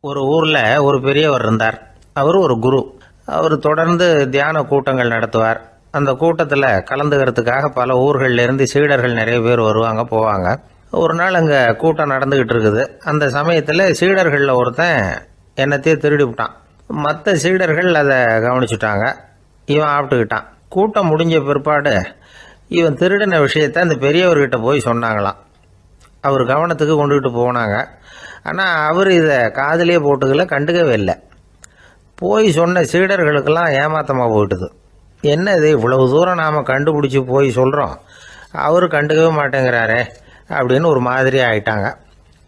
ஒரு ஊர்ல ஒரு பெரியவர் இருந்தார். அவர் ஒரு குரு. அவர் தொடர்ந்து தியான கூட்டங்கள் நடத்துவார். அந்த கூட்டத்தில் கலந்துக்கிறதுக்காக பல ஊர்கள்ல இருந்து சீடர்கள் நிறைய பேர் வருவாங்க போவாங்க. ஒரு நாள் அங்கே கூட்டம் நடந்துகிட்டு இருக்குது. அந்த சமயத்தில் சீடர்களில் ஒருத்தன் என்னத்தையே திருடி விட்டான். மற்ற சீடர்கள் அதை கவனிச்சுட்டாங்க. இவன் ஆப்பிட்டுக்கிட்டான். கூட்டம் முடிஞ்ச பிற்பாடு இவன் திருடின விஷயத்தை அந்த பெரியவர்கிட்ட போய் சொன்னாங்களாம். அவர் கவனத்துக்கு கொண்டுகிட்டு போனாங்க. ஆனால் அவர் இதை காதிலே போட்டுக்கல, கண்டுக்கவே இல்லை. போய் சொன்ன சீடர்களுக்கெல்லாம் ஏமாத்தமாக போயிட்டுது. என்ன இது, இவ்வளவு தூரம் நாம் கண்டுபிடிச்சி போய் சொல்கிறோம், அவர் கண்டுக்கவே மாட்டேங்கிறாரே அப்படின்னு ஒரு மாதிரி ஆயிட்டாங்க.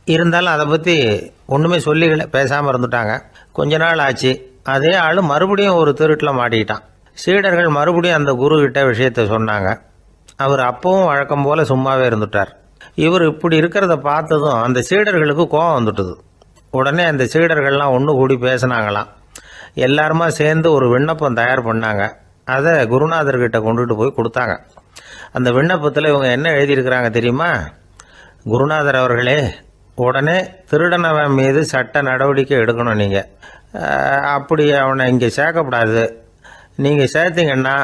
இருந்தாலும் அதை பற்றி ஒன்றுமே சொல்லிக்கல, பேசாமல் இருந்துட்டாங்க. கொஞ்ச நாள் ஆச்சு. அதே ஆள் மறுபடியும் ஒரு திருட்டில் மாட்டிக்கிட்டான். சீடர்கள் மறுபடியும் அந்த குரு கிட்ட விஷயத்தை சொன்னாங்க. அவர் அப்பவும் வழக்கம் போல் சும்மாவே இருந்துட்டார். இவர் இப்படி இருக்கிறத பார்த்ததும் அந்த சீடர்களுக்கு கோபம் வந்துட்டுது. உடனே அந்த சீடர்கள்லாம் ஒன்று கூடி பேசினாங்களாம். எல்லாருமா சேர்ந்து ஒரு விண்ணப்பம் தயார் பண்ணாங்க. அதை குருநாதர்கிட்ட கொண்டுட்டு போய் கொடுத்தாங்க. அந்த விண்ணப்பத்தில் இவங்க என்ன எழுதியிருக்கிறாங்க தெரியுமா? குருநாதர் அவர்களே, உடனே திருடனவன் மீது சட்ட நடவடிக்கை எடுக்கணும். நீங்கள் அப்படி அவனை இங்கே சேர்க்கக்கூடாது. நீங்கள் சேர்த்தீங்கன்னா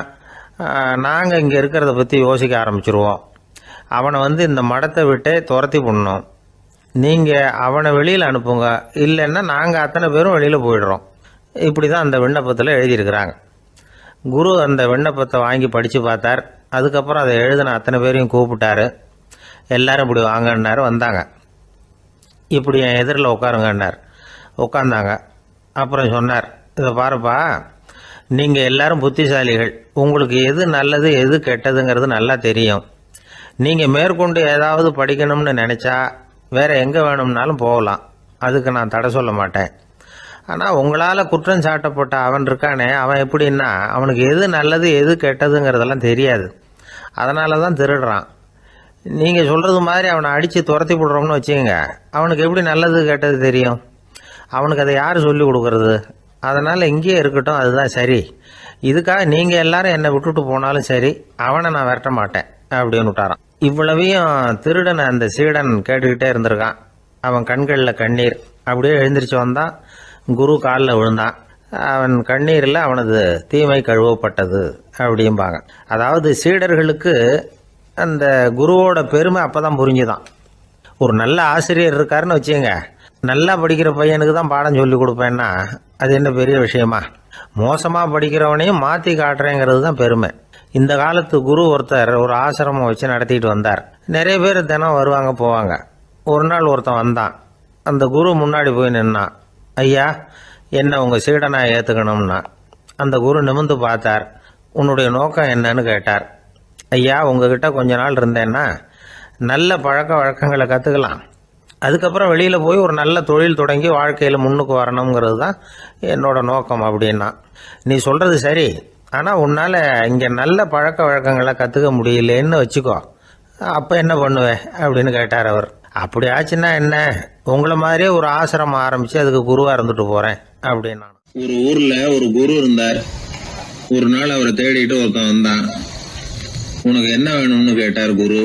நாங்கள் இங்கே இருக்கிறத பற்றி யோசிக்க ஆரம்பிச்சிருவோம். அவனை இந்த மடத்தை விட்டே துரத்தி பண்ணணும். நீங்கள் அவனை வெளியில் அனுப்புங்க, இல்லைன்னா நாங்கள் அத்தனை பேரும் வெளியில் போயிடுறோம். இப்படி தான் அந்த விண்ணப்பத்தில் எழுதியிருக்கிறாங்க. குரு அந்த விண்ணப்பத்தை வாங்கி படித்து பார்த்தார். அதுக்கப்புறம் அதை எழுதின அத்தனை பேரையும் கூப்பிட்டாரு. எல்லாரும் இப்படி வாங்கன்னாரு. வந்தாங்க. இப்படி என் எதிரில் உட்காருங்கன்னார். உட்காந்தாங்க. அப்புறம் சொன்னார், இதை பாருப்பா, நீங்கள் எல்லாரும் புத்திசாலிகள். உங்களுக்கு எது நல்லது எது கெட்டதுங்கிறது நல்லா தெரியும். நீங்கள் மேற்கொண்டு ஏதாவது படிக்கணும்னு நினச்சா வேறு எங்கே வேணும்னாலும் போகலாம். அதுக்கு நான் தடை சொல்ல மாட்டேன். ஆனால் உங்களால் குற்றம் சாட்டப்பட்ட அவன் இருக்கானே, அவன் எப்படின்னா அவனுக்கு எது நல்லது எது கெட்டதுங்கிறதெல்லாம் தெரியாது. அதனால தான் திருடுறான். நீங்கள் சொல்கிறது மாதிரி அவனை அடித்து துரத்தி போடுறோம்னு வச்சுக்கோங்க, அவனுக்கு எப்படி நல்லது கெட்டது தெரியும்? அவனுக்கு அதை யார் சொல்லி கொடுக்கறது? அதனால் இங்கேயே இருக்கட்டும், அதுதான் சரி. இதுக்காக நீங்கள் எல்லாரும் என்னை விட்டுட்டு போனாலும் சரி, அவனை நான் விரட்ட மாட்டேன் அப்படின்னு விட்டாரான். இவ்வளவையும் திருடனை அந்த சீடன் கேட்டுக்கிட்டே இருந்திருக்கான். அவன் கண்களில் கண்ணீர். அப்படியே எழுந்திரிச்சு வந்தான். குரு காலில் விழுந்தான். அவன் கண்ணீரில் அவனது தீமை கழுவப்பட்டது அப்படிம்பாங்க. அதாவது சீடர்களுக்கு அந்த குருவோட பெருமை அப்போ தான் புரிஞ்சுதான். ஒரு நல்ல ஆசிரியர் இருக்காருன்னு வச்சுங்க, நல்லா படிக்கிற பையனுக்கு தான் பாடம் சொல்லி கொடுப்பேன்னா அது என்ன பெரிய விஷயமா? மோசமாக படிக்கிறவனையும் மாற்றி காட்டுறேங்கிறது தான் பெருமை. இந்த காலத்து குரு ஒருத்தர் ஒரு ஆசிரமம் வச்சு நடத்திட்டு வந்தார். நிறைய பேர் தினம் வருவாங்க போவாங்க. ஒரு நாள் ஒருத்தன் வந்தான். அந்த குரு முன்னாடி போய் நின்னான். ஐயா, என்ன உங்கள் சீடனாக ஏற்றுக்கணும்னா. அந்த குரு நிமிர்ந்து பார்த்தார். உன்னுடைய நோக்கம் என்னன்னு கேட்டார். ஐயா, உங்ககிட்ட கொஞ்ச நாள் இருந்தேன்னா நல்ல பழக்க வழக்கங்களை கற்றுக்கலாம். அதுக்கப்புறம் வெளியில் போய் ஒரு நல்ல தொழில் தொடங்கி வாழ்க்கையில் முன்னுக்கு வரணுங்கிறது தான் என்னோட நோக்கம் அப்படின்னா. நீ சொல்கிறது சரி, ஆனால் உன்னால் இங்கே நல்ல பழக்க வழக்கங்களை கற்றுக்க முடியலேன்னு வச்சுக்கோ, அப்போ என்ன பண்ணுவேன் அப்படின்னு கேட்டார் அவர். அப்படி ஆச்சுன்னா என்ன, உங்களை மாதிரியே ஒரு ஆசிரமம் ஆரம்பித்து அதுக்கு குருவாக இருந்துட்டு போகிறேன் அப்படின்னா. ஒரு ஊரில் ஒரு குரு இருந்தார். ஒரு நாள் அவரை தேடிட்டு ஒருத்தன் வந்தான். உனக்கு என்ன வேணும்னு கேட்டார் குரு.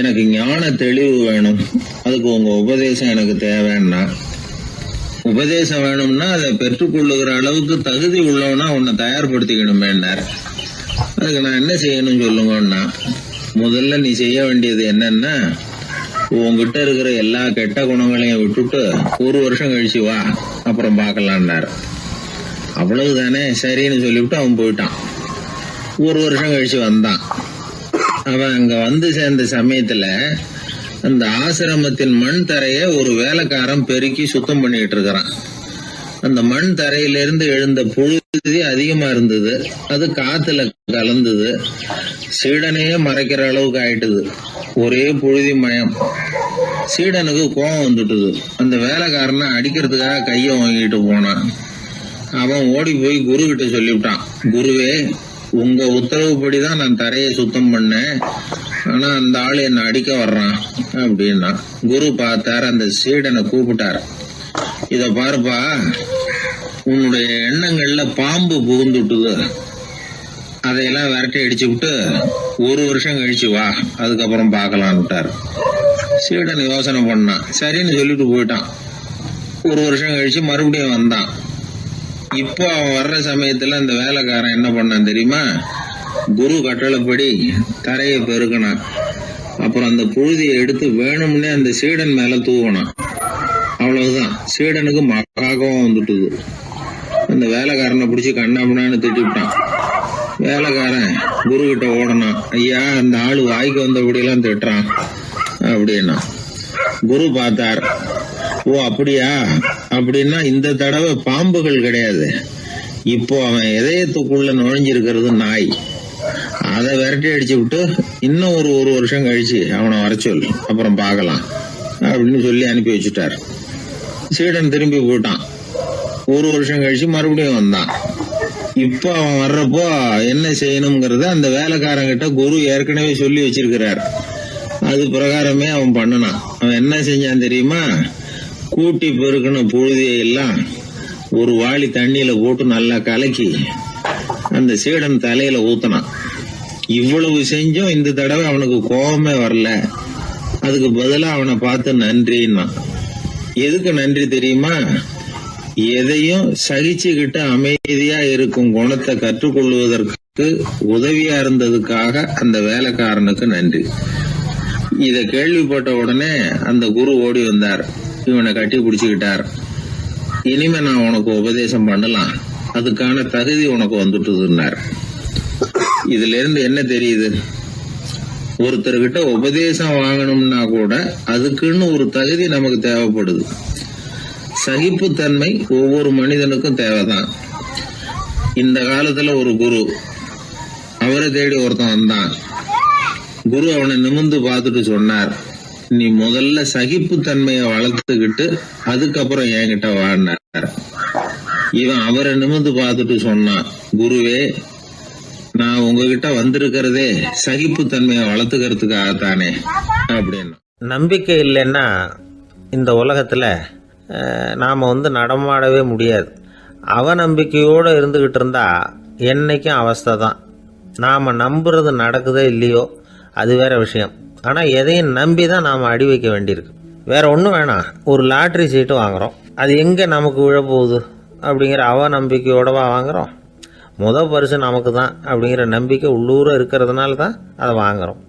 எனக்கு ஞான தெளிவு வேணும், அதுக்கு உங்கள் உபதேசம் எனக்கு தேவைன்னா. உபதேசம் வேணும்னா அதை பெற்றுக்கொள்ளுகிற அளவுக்கு தகுதி உள்ளவனா உன்னை தயார்படுத்திக்கணுமேன்னார். அதுக்கு நான் என்ன செய்யணும் சொல்லுங்கன்னா, முதல்ல நீ செய்ய வேண்டியது என்னன்னா, உங்ககிட்ட இருக்கிற எல்லா கெட்ட குணங்களையும் விட்டுட்டு 1 வருஷம் கழிச்சு வா, அப்புறம் பார்க்கலான்னார். அவ்வளவுதானே, சரின்னு சொல்லிவிட்டு அவன் போயிட்டான். 1 வருஷம் கழிச்சு வந்தான். அவன் அங்க வந்து சேர்ந்த சமயத்துல அந்த ஆசிரமத்தின் மண் தரைய ஒரு வேலைக்காரன் பெருக்கி சுத்தம் பண்ணிட்டு இருக்கிறான். அந்த மண் தரையிலிருந்து எழுந்த புழுதி அதிகமா இருந்தது. அது காத்துல கலந்தது. சீடனையே மறைக்கிற அளவுக்கு ஆயிட்டுது. ஒரே புழுதி மயம். சீடனுக்கு கோபம் வந்துட்டுது. அந்த வேலைக்காரனை அடிக்கிறதுக்காக கையை வாங்கிட்டு போனான். அவன் ஓடி போய் குரு கிட்ட சொல்லிவிட்டான். குருவே, உங்க உத்தரவுப்படிதான் நான் தரையை சுத்தம் பண்ணேன், ஆனா அந்த ஆள் என்ன அடிக்க வர்றான் அப்படின்னா. குரு பார்த்தார். அந்த சீடனை கூப்பிட்டார். இத பாருப்பா, உன்னுடைய எண்ணங்கள்ல பாம்பு புகுந்துட்டுது. அதையெல்லாம் விரட்டி அடிச்சு விட்டு 1 வருஷம் கழிச்சு வா, அதுக்கப்புறம் பார்க்கலான்ட்டார். சீடன் யோசனை பண்ணான். சரின்னு சொல்லிட்டு போயிட்டான். ஒரு வருஷம் கழிச்சு மறுபடியும் வந்தான். இப்போ அவன் வர்ற சமயத்துல அந்த வேலைக்காரன் என்ன பண்ணான் தெரியுமா? குரு கட்டளைப்படி தரையை பெருக்கினான். அப்புறம் அந்த புழுதியை எடுத்து வேணும்னே அந்த சீடன் மேல தூவனான். அவ்வளவுதான், சீடனுக்கு மகாகம் வந்துட்டுது. அந்த வேலைக்காரனை பிடிச்சி கண்ணாமண்ணான்னு திட்டிவிட்டான். வேலைக்காரன் குரு கிட்ட ஓடனான். ஐயா, அந்த ஆளு வாய்க்கு வந்தபடியெல்லாம் திட்டுறான் அப்படின்னா. குரு பார்த்தார். ஓ அப்படியா? அப்படின்னா இந்த தடவை பாம்புகள் கிடையாது, இப்போ அவன் இதயத்துக்குள்ள நுழைஞ்சிருக்கிறது நாய். அதை விரட்டி அடிச்சு விட்டு இன்னும் ஒரு வருஷம் கழிச்சு அவனை வர சொல், அப்புறம் பார்க்கலாம் அப்படின்னு சொல்லி அனுப்பி வச்சுட்டார். சீடன் திரும்பி போயிட்டான். ஒரு வருஷம் கழிச்சு மறுபடியும் வந்தான். இப்போ அவன் வர்றப்போ என்ன செய்யணுங்கிறத அந்த வேலைக்காரங்கிட்ட குரு ஏற்கனவே சொல்லி வச்சிருக்கிறார். அது பிரகாரமே அவன் பண்ணனான். அவன் என்ன செஞ்சான் தெரியுமா? கூட்டி பெருக்கின புழுதியை எல்லாம் ஒரு வாளி தண்ணியில போட்டு நல்லா கலக்கி அந்த சீடன் தலையில ஊத்தினான். இவ்வளவு செஞ்சும் இந்த தடவை அவனுக்கு கோபமே வரல. அதுக்கு பதிலா அவனை பார்த்து நன்றின்னா. எதுக்கு நன்றி தெரியுமா? எதையும் சகிச்சுக்கிட்டு அமைதியா இருக்கும் குணத்தை கற்றுக்கொள்வதற்கு உதவியா இருந்ததுக்காக அந்த வேலைக்காரனுக்கு நன்றி. இத கேள்விப்பட்ட உடனே அந்த குரு ஓடி வந்தார். இவனை கட்டி பிடிச்சுக்கிட்டார். இனிமே நான் உனக்கு உபதேசம் பண்ணலாம், அதுக்கான தகுதி உனக்கு வந்துட்டுதுன்னார். இதுல இருந்து என்ன தெரியுது? ஒருத்தர்கிட்ட உபதேசம் வாங்கணும்னா கூட அதுக்குன்னு ஒரு தகுதி நமக்கு தேவைப்படுது. சகிப்புத்தன்மை ஒவ்வொரு மனிதனுக்கும் தேவைதான். இந்த காலத்துல ஒரு குரு, அவரை தேடி ஒருத்தன் வந்தான். குரு அவனை நிமிர்ந்து பார்த்துட்டு சொன்னார், நீ முதல்ல சகிப்புத்தன்மையை வளர்த்துக்கிட்டு அதுக்கப்புறம் என்கிட்ட வாழ்னார். இவன் அவரை நிமிர்ந்து பார்த்துட்டு சொன்னான், குருவே, நான் உங்ககிட்ட வந்திருக்கிறதே சகிப்புத்தன்மையை வளர்த்துக்கிறதுக்காகத்தானே அப்படின்னா. நம்பிக்கை இல்லைன்னா இந்த உலகத்தில் நாம் நடமாடவே முடியாது. அவநம்பிக்கையோடு இருந்துக்கிட்டு இருந்தால் என்றைக்கும் அவஸ்தை தான். நாம் நம்புறது நடக்குதோ இல்லையோ அது வேற விஷயம். ஆனால் எதையும் நம்பி தான் நாம் அடி வைக்க வேண்டியிருக்கு. வேற ஒன்றும் வேணாம், ஒரு லாட்ரி சீட்டு வாங்குகிறோம், அது எங்கே நமக்கு விழப்போகுது அப்படிங்கிற அவநம்பிக்கையோடவா வாங்குகிறோம்? பரிசு நமக்கு தான் அப்படிங்கிற நம்பிக்கை உள்ளூர இருக்கிறதுனால தான் அதை வாங்குகிறோம்.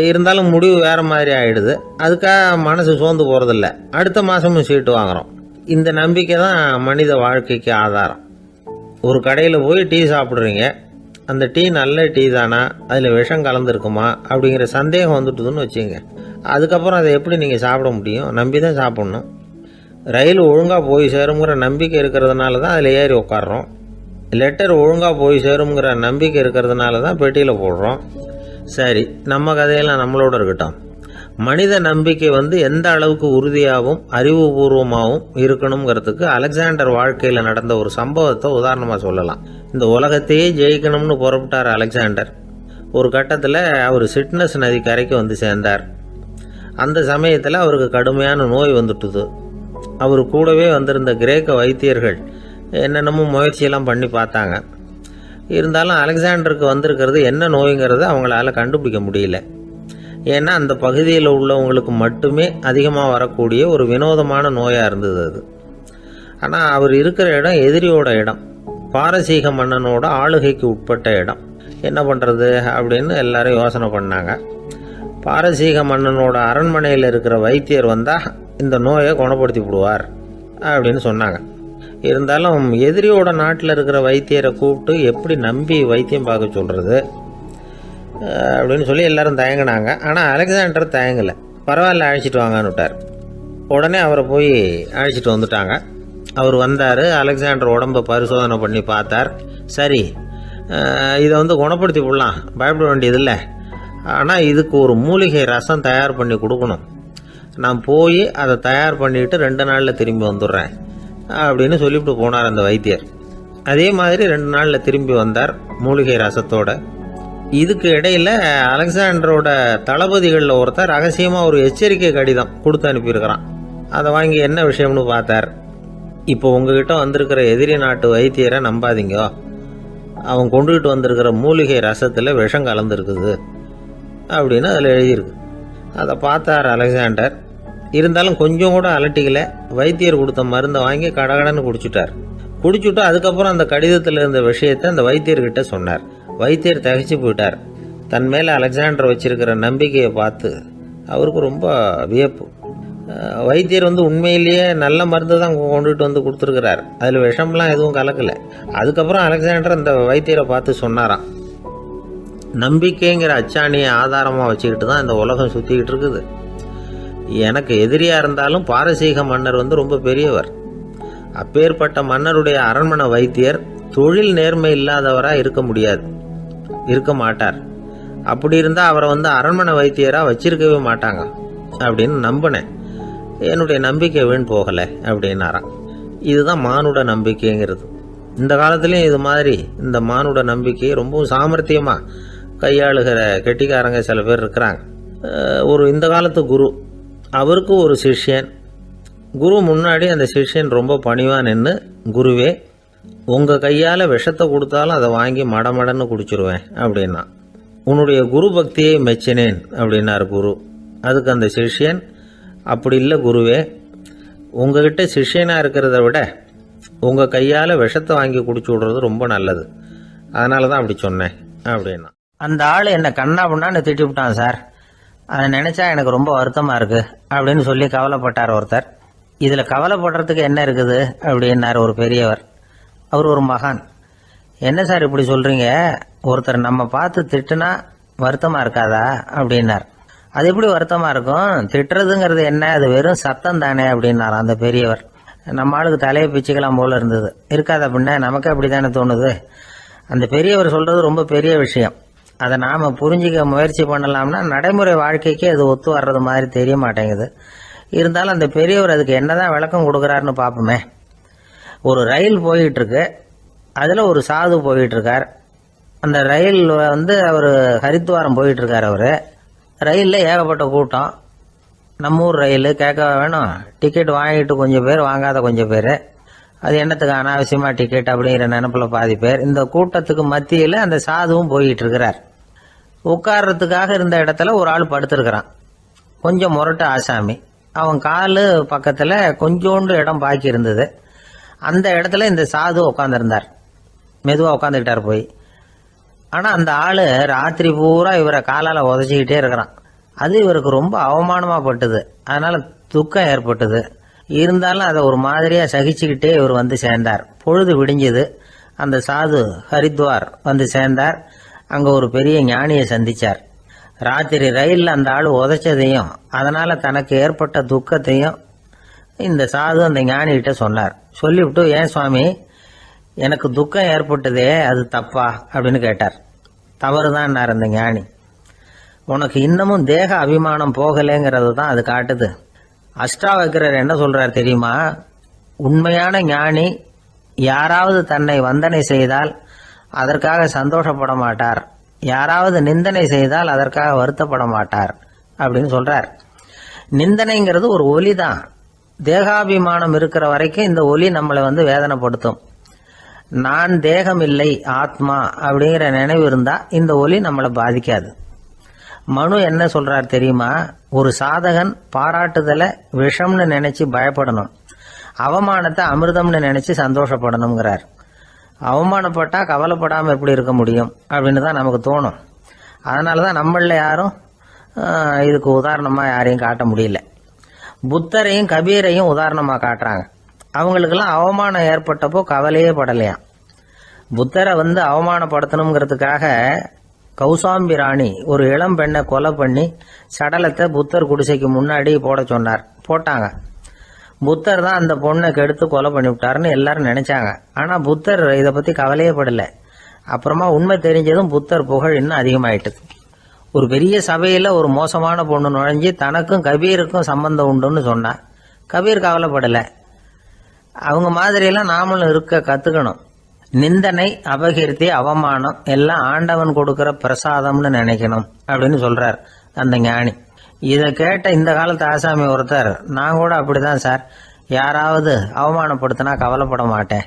இருந்தாலும் முடிவு வேறு மாதிரி ஆகிடுது. அதுக்காக மனசு சோர்ந்து போகிறதில்ல, அடுத்த மாதமும் சீட்டு வாங்குகிறோம். இந்த நம்பிக்கை தான் மனித வாழ்க்கைக்கு ஆதாரம். ஒரு கடையில் போய் டீ சாப்பிட்றீங்க, அந்த டீ நல்ல டீ தானா, அதில் விஷம் கலந்துருக்குமா அப்படிங்கிற சந்தேகம் வந்துட்டுதுன்னு வச்சுங்க. அதுக்கப்புறம் அதை எப்படி நீங்கள் சாப்பிட முடியும்? நம்பி தான் சாப்பிட்ணும். ரயில் ஒழுங்காக போய் சேருங்கிற நம்பிக்கை இருக்கிறதுனால தான் அதில் ஏறி உட்காடுறோம். லெட்டர் ஒழுங்காக போய் சேருங்கிற நம்பிக்கை இருக்கிறதுனால தான் பெட்டியில் போடுறோம். சரி, நம்ம கதையெல்லாம் நம்மளோட இருக்கட்டும். மனித நம்பிக்கை எந்த அளவுக்கு உறுதியாகவும் அறிவுபூர்வமாகவும் இருக்கணுங்கிறதுக்கு அலெக்சாண்டர் வாழ்க்கையில் நடந்த ஒரு சம்பவத்தை உதாரணமாக சொல்லலாம். இந்த உலகத்தையே ஜெயிக்கணும்னு புறப்பட்டார் அலெக்சாண்டர். ஒரு கட்டத்தில் அவர் சிட்னஸ் நதி கரைக்கு சேர்ந்தார். அந்த சமயத்தில் அவருக்கு கடுமையான நோய் வந்துட்டுது. அவர் கூடவே வந்திருந்த கிரேக்க வைத்தியர்கள் என்னென்னமோ முயற்சியெல்லாம் பண்ணி பார்த்தாங்க. இருந்தாலும் அலெக்சாண்டருக்கு வந்திருக்கிறது என்ன நோய்ங்கிறத அவங்களால கண்டுபிடிக்க முடியல. ஏன்னா அந்த பகுதியில் உள்ளவங்களுக்கு மட்டுமே அதிகமாக வரக்கூடிய ஒரு வினோதமான நோயாக இருந்தது அது. ஆனால் அவர் இருக்கிற இடம் எதிரியோட இடம், பாரசீக மன்னனோட ஆளுகைக்கு உட்பட்ட இடம். என்ன பண்ணுறது அப்படின்னு எல்லாரும் யோசனை பண்ணாங்க. பாரசீக மன்னனோட அரண்மனையில் இருக்கிற வைத்தியர் வந்தால் இந்த நோயை குணப்படுத்தி விடுவார் அப்படின்னு சொன்னாங்க. இருந்தாலும் எதிரியோட நாட்டில் இருக்கிற வைத்தியரை கூப்பிட்டு எப்படி நம்பி வைத்தியம் பார்க்க சொல்கிறது அப்படின்னு சொல்லி எல்லாரும் தயங்கினாங்க. ஆனால் அலெக்சாண்டர் தயங்கலை. பரவாயில்ல, அழைச்சிட்டு வாங்கன்னு விட்டார். உடனே அவரை போய் அழைச்சிட்டு வந்துட்டாங்க. அவர் வந்தார். அலெக்சாண்டர் உடம்பை பரிசோதனை பண்ணி பார்த்தார். சரி, இதை குணப்படுத்தி விடலாம், பயப்பட வேண்டியதில்லை. ஆனால் இதுக்கு ஒரு மூலிகை ரசம் தயார் பண்ணி கொடுக்கணும். நான் போய் அதை தயார் பண்ணிவிட்டு 2 நாளில் திரும்பி வந்துடுறேன் அப்படின்னு சொல்லிவிட்டு போனார் அந்த வைத்தியர். அதே மாதிரி 2 நாளில் திரும்பி வந்தார் மூலிகை ரசத்தோட. இதுக்கு இடையில் அலெக்சாண்டரோட தளபதிகளில் ஒருத்தர் ரகசியமாக ஒரு எச்சரிக்கை கடிதம் கொடுத்து அனுப்பியிருக்கிறான். அதை வாங்கி என்ன விஷயம்னு பார்த்தார். இப்போ உங்ககிட்ட வந்திருக்கிற எதிரி நாட்டு வைத்தியரை நம்பாதீங்க, அவன் கொண்டுகிட்டு வந்திருக்கிற மூலிகை ரசத்தில் விஷம் கலந்துருக்குது அப்படின்னு அதில் எழுதியிருக்கு. அதை பார்த்தார் அலெக்சாண்டர். இருந்தாலும் கொஞ்சம் கூட அலட்டிக்கல. வைத்தியர் கொடுத்த மருந்தை வாங்கி கடகடன்னு குடிச்சுட்டார். குடிச்சுட்டு அதுக்கப்புறம் அந்த கடிதத்தில் இருந்த விஷயத்தை அந்த வைத்தியர்கிட்ட சொன்னார். வைத்தியர் திகைச்சு போயிட்டார். தன் மேலே அலெக்சாண்டர் வச்சிருக்கிற நம்பிக்கையை பார்த்து அவருக்கு ரொம்ப வியப்பு. வைத்தியர் உண்மையிலேயே நல்ல மருந்து தான் கொண்டுட்டு வந்து கொடுத்துருக்கிறார். அதில் விஷம்லாம் எதுவும் கலக்கலை. அதுக்கப்புறம் அலெக்சாண்டர் அந்த வைத்தியரை பார்த்து சொன்னாராம், நம்பிக்கைங்கிற அச்சாணியை ஆதாரமாக வச்சுக்கிட்டு தான் இந்த உலகம் சுற்றிக்கிட்டு இருக்குது. எனக்கு எதிரியாக இருந்தாலும் பாரசீக மன்னர் ரொம்ப பெரியவர். அப்பேற்பட்ட மன்னருடைய அரண்மனை வைத்தியர் தொழில் நேர்மை இல்லாதவராக இருக்க மாட்டார். அப்படி இருந்தால் அவரை அரண்மனை வைத்தியராக வச்சிருக்கவே மாட்டாங்க அப்படின்னு நம்பினேன். என்னுடைய நம்பிக்கை வீண் போகலை அப்படின்னாராம். இதுதான் மானுட நம்பிக்கைங்கிறது. இந்த காலத்துலேயும் இது மாதிரி இந்த மானுட நம்பிக்கையை ரொம்பவும் சாமர்த்தியமாக கையாளுகிற கெட்டிக்காரங்க சில பேர் இருக்கிறாங்க. இந்த காலத்து குரு, அவருக்கு ஒரு சிஷ்யன். குரு முன்னாடி அந்த சிஷ்யன் ரொம்ப பணிவாக நின்று, குருவே உங்கள் கையால் விஷத்தை கொடுத்தாலும் அதை வாங்கி மடமடன்னு குடிச்சிருவேன் அப்படின்னா. உன்னுடைய குரு பக்தியை மெச்சினேன் அப்படின்னார் குரு. அதுக்கு அந்த சிஷ்யன், அப்படி இல்லை குருவே, உங்ககிட்ட சிஷ்யனாக இருக்கிறத விட உங்கள் கையால் விஷத்தை வாங்கி குடிச்சு விடுறது ரொம்ப நல்லது, அதனால தான் அப்படி சொன்னேன் அப்படின்னா. அந்த ஆள் என்னை கண்ணா பண்ணான்னு திட்டி விட்டான் சார், அதை நினச்சா எனக்கு ரொம்ப வருத்தமாக இருக்குது அப்படின்னு சொல்லி கவலைப்பட்டார் ஒருத்தர். இதில் கவலைப்படுறதுக்கு என்ன இருக்குது அப்படின்னார் ஒரு பெரியவர். அவர் ஒரு மகான். என்ன சார் இப்படி சொல்கிறீங்க, ஒருத்தர் நம்ம பார்த்து திட்டுனா வருத்தமாக இருக்காதா அப்படின்னார். அது எப்படி வருத்தமாக இருக்கும், திட்டுறதுங்கிறது என்ன, அது வெறும் சத்தம் தானே அப்படின்னார் அந்த பெரியவர். நம்ம ஆளுக்கு தலையை பிச்சுக்கலாம் போல இருந்தது. இருக்காது அப்படின்னா நமக்கு அப்படி தானே தோணுது. அந்த பெரியவர் சொல்கிறது ரொம்ப பெரிய விஷயம். அதை நாம் புரிஞ்சிக்க முயற்சி பண்ணலாம்னா நடைமுறை வாழ்க்கைக்கு அது ஒத்து வர்றது மாதிரி தெரிய மாட்டேங்குது. இருந்தாலும் அந்த பெரியவர் அதுக்கு என்னதான் விளக்கம் கொடுக்குறாருன்னு பார்ப்போமே. ஒரு ரயில் போயிட்டுருக்கு, அதில் ஒரு சாது போயிட்டுருக்கார். அந்த ரயில் அவர் ஹரித்வாரம் போயிட்டுருக்கார். அவர் ரயிலில் ஏகப்பட்ட கூட்டம். நம்ம ஊர் ரயில் கேட்க வேணும், டிக்கெட் வாங்கிட்டு கொஞ்சம் பேர், வாங்காத கொஞ்சம் பேர். அது என்னத்துக்கு அனாவசியமாக டிக்கெட் அப்படிங்கிற நினப்பில் பாதி பேர். இந்த கூட்டத்துக்கு மத்தியில் அந்த சாதுவும் போயிட்டு இருக்கிறார். உட்கார்றதுக்காக இருந்த இடத்துல ஒரு ஆள் படுத்திருக்கிறான், கொஞ்சம் முரட்டு ஆசாமி. அவன் காலு பக்கத்தில் கொஞ்சோண்டு இடம் பாக்கி இருந்தது. அந்த இடத்துல இந்த சாது உட்காந்துருந்தார். மெதுவாக உட்காந்துக்கிட்டார் போய். ஆனால் அந்த ஆள் ராத்திரி பூரா இவரை காலால் உதச்சிக்கிட்டே இருக்கிறான். அது இவருக்கு ரொம்ப அவமானமாக பட்டுது. அதனால் துக்கம் ஏற்பட்டது. இருந்தாலும் அதை ஒரு மாதிரியாக சகிச்சுக்கிட்டே இவர் சேர்ந்தார். பொழுது விடிஞ்சது. அந்த சாது ஹரித்வார் சேர்ந்தார். அங்கே ஒரு பெரிய ஞானியை சந்திச்சார். ராத்திரி ரயிலில் அந்த ஆள் உதைச்சதையும் அதனால் தனக்கு ஏற்பட்ட துக்கத்தையும் இந்த சாது அந்த ஞானிகிட்ட சொன்னார். சொல்லிவிட்டு, ஏன் சுவாமி, எனக்கு துக்கம் ஏற்பட்டதே அது தப்பா அப்படின்னு கேட்டார். தவறுதான்னார் அந்த ஞானி. உனக்கு இன்னமும் தேக அபிமானம் போகலைங்கிறது தான் அது காட்டுது. அஷ்டாவக்ரர் என்ன சொல்றார் தெரியுமா, உண்மையான ஞானி யாராவது தன்னை வந்தனை செய்தால் அதற்காக சந்தோஷப்பட மாட்டார், யாராவது நிந்தனை செய்தால் அதற்காக வருத்தப்பட மாட்டார் அப்படின்னு சொல்றார். நிந்தனைங்கிறது ஒரு ஒலி தான். தேகாபிமானம் இருக்கிற வரைக்கும் இந்த ஒலி நம்மளை வேதனைப்படுத்தும். நான் தேகம் இல்லை, ஆத்மா அப்படிங்கிற நினைவு இருந்தா இந்த ஒலி நம்மளை பாதிக்காது. மனு என்ன சொல்றார் தெரியுமா, ஒரு சாதகன் பாராட்டுதலை விஷம்னு நினைச்சு பயப்படணும், அவமானத்தை அமிர்தம்னு நினைச்சு சந்தோஷப்படணுங்கிறார். அவமானப்பட்டா கவலைப்படாம எப்படி இருக்க முடியும் அப்படின்னு தான் நமக்கு தோணும். அதனாலதான் நம்மள யாரும் இதுக்கு உதாரணமா யாரையும் காட்ட முடியல. புத்தரையும் கபீரையும் உதாரணமா காட்டுறாங்க. அவங்களுக்கெல்லாம் அவமானம் ஏற்பட்டப்போ கவலையே படலையாம். புத்தரை அவமானப்படுத்தணுங்கிறதுக்காக கௌசாம்பி ராணி ஒரு இளம் பெண்ணை கொலை பண்ணி சடலத்தை புத்தர் குடிசைக்கு முன்னாடி போட சொன்னார். போட்டாங்க. புத்தர் தான் அந்த பொண்ணை கெடுத்து கொலை பண்ணி விட்டாருன்னு எல்லாரும் நினைச்சாங்க. ஆனா புத்தர் இதை பத்தி கவலையே படல. அப்புறமா உண்மை தெரிஞ்சதும் புத்தர் புகழ் இன்னும் அதிகமாயிட்டது. ஒரு பெரிய சபையில ஒரு மோசமான பொண்ணு நுழைஞ்சு தனக்கும் கபீருக்கும் சம்பந்தம் உண்டுன்னு சொன்னா கபீர் கவலைப்படல. அவங்க மாதிரியெல்லாம் நாமளும் இருக்க கத்துக்கணும். நிந்தனை, அபகீர்த்தி, அவமானம் எல்லாம் ஆண்டவன் கொடுக்கிற பிரசாதம்னு நினைக்கணும் அப்படின்னு சொல்றார் அந்த ஞானி. இதை கேட்ட இந்த காலத்து ஆசாமி ஒருத்தர், நான் கூட அப்படிதான் சார், யாராவது அவமானப்படுத்தினா கவலைப்பட மாட்டேன்.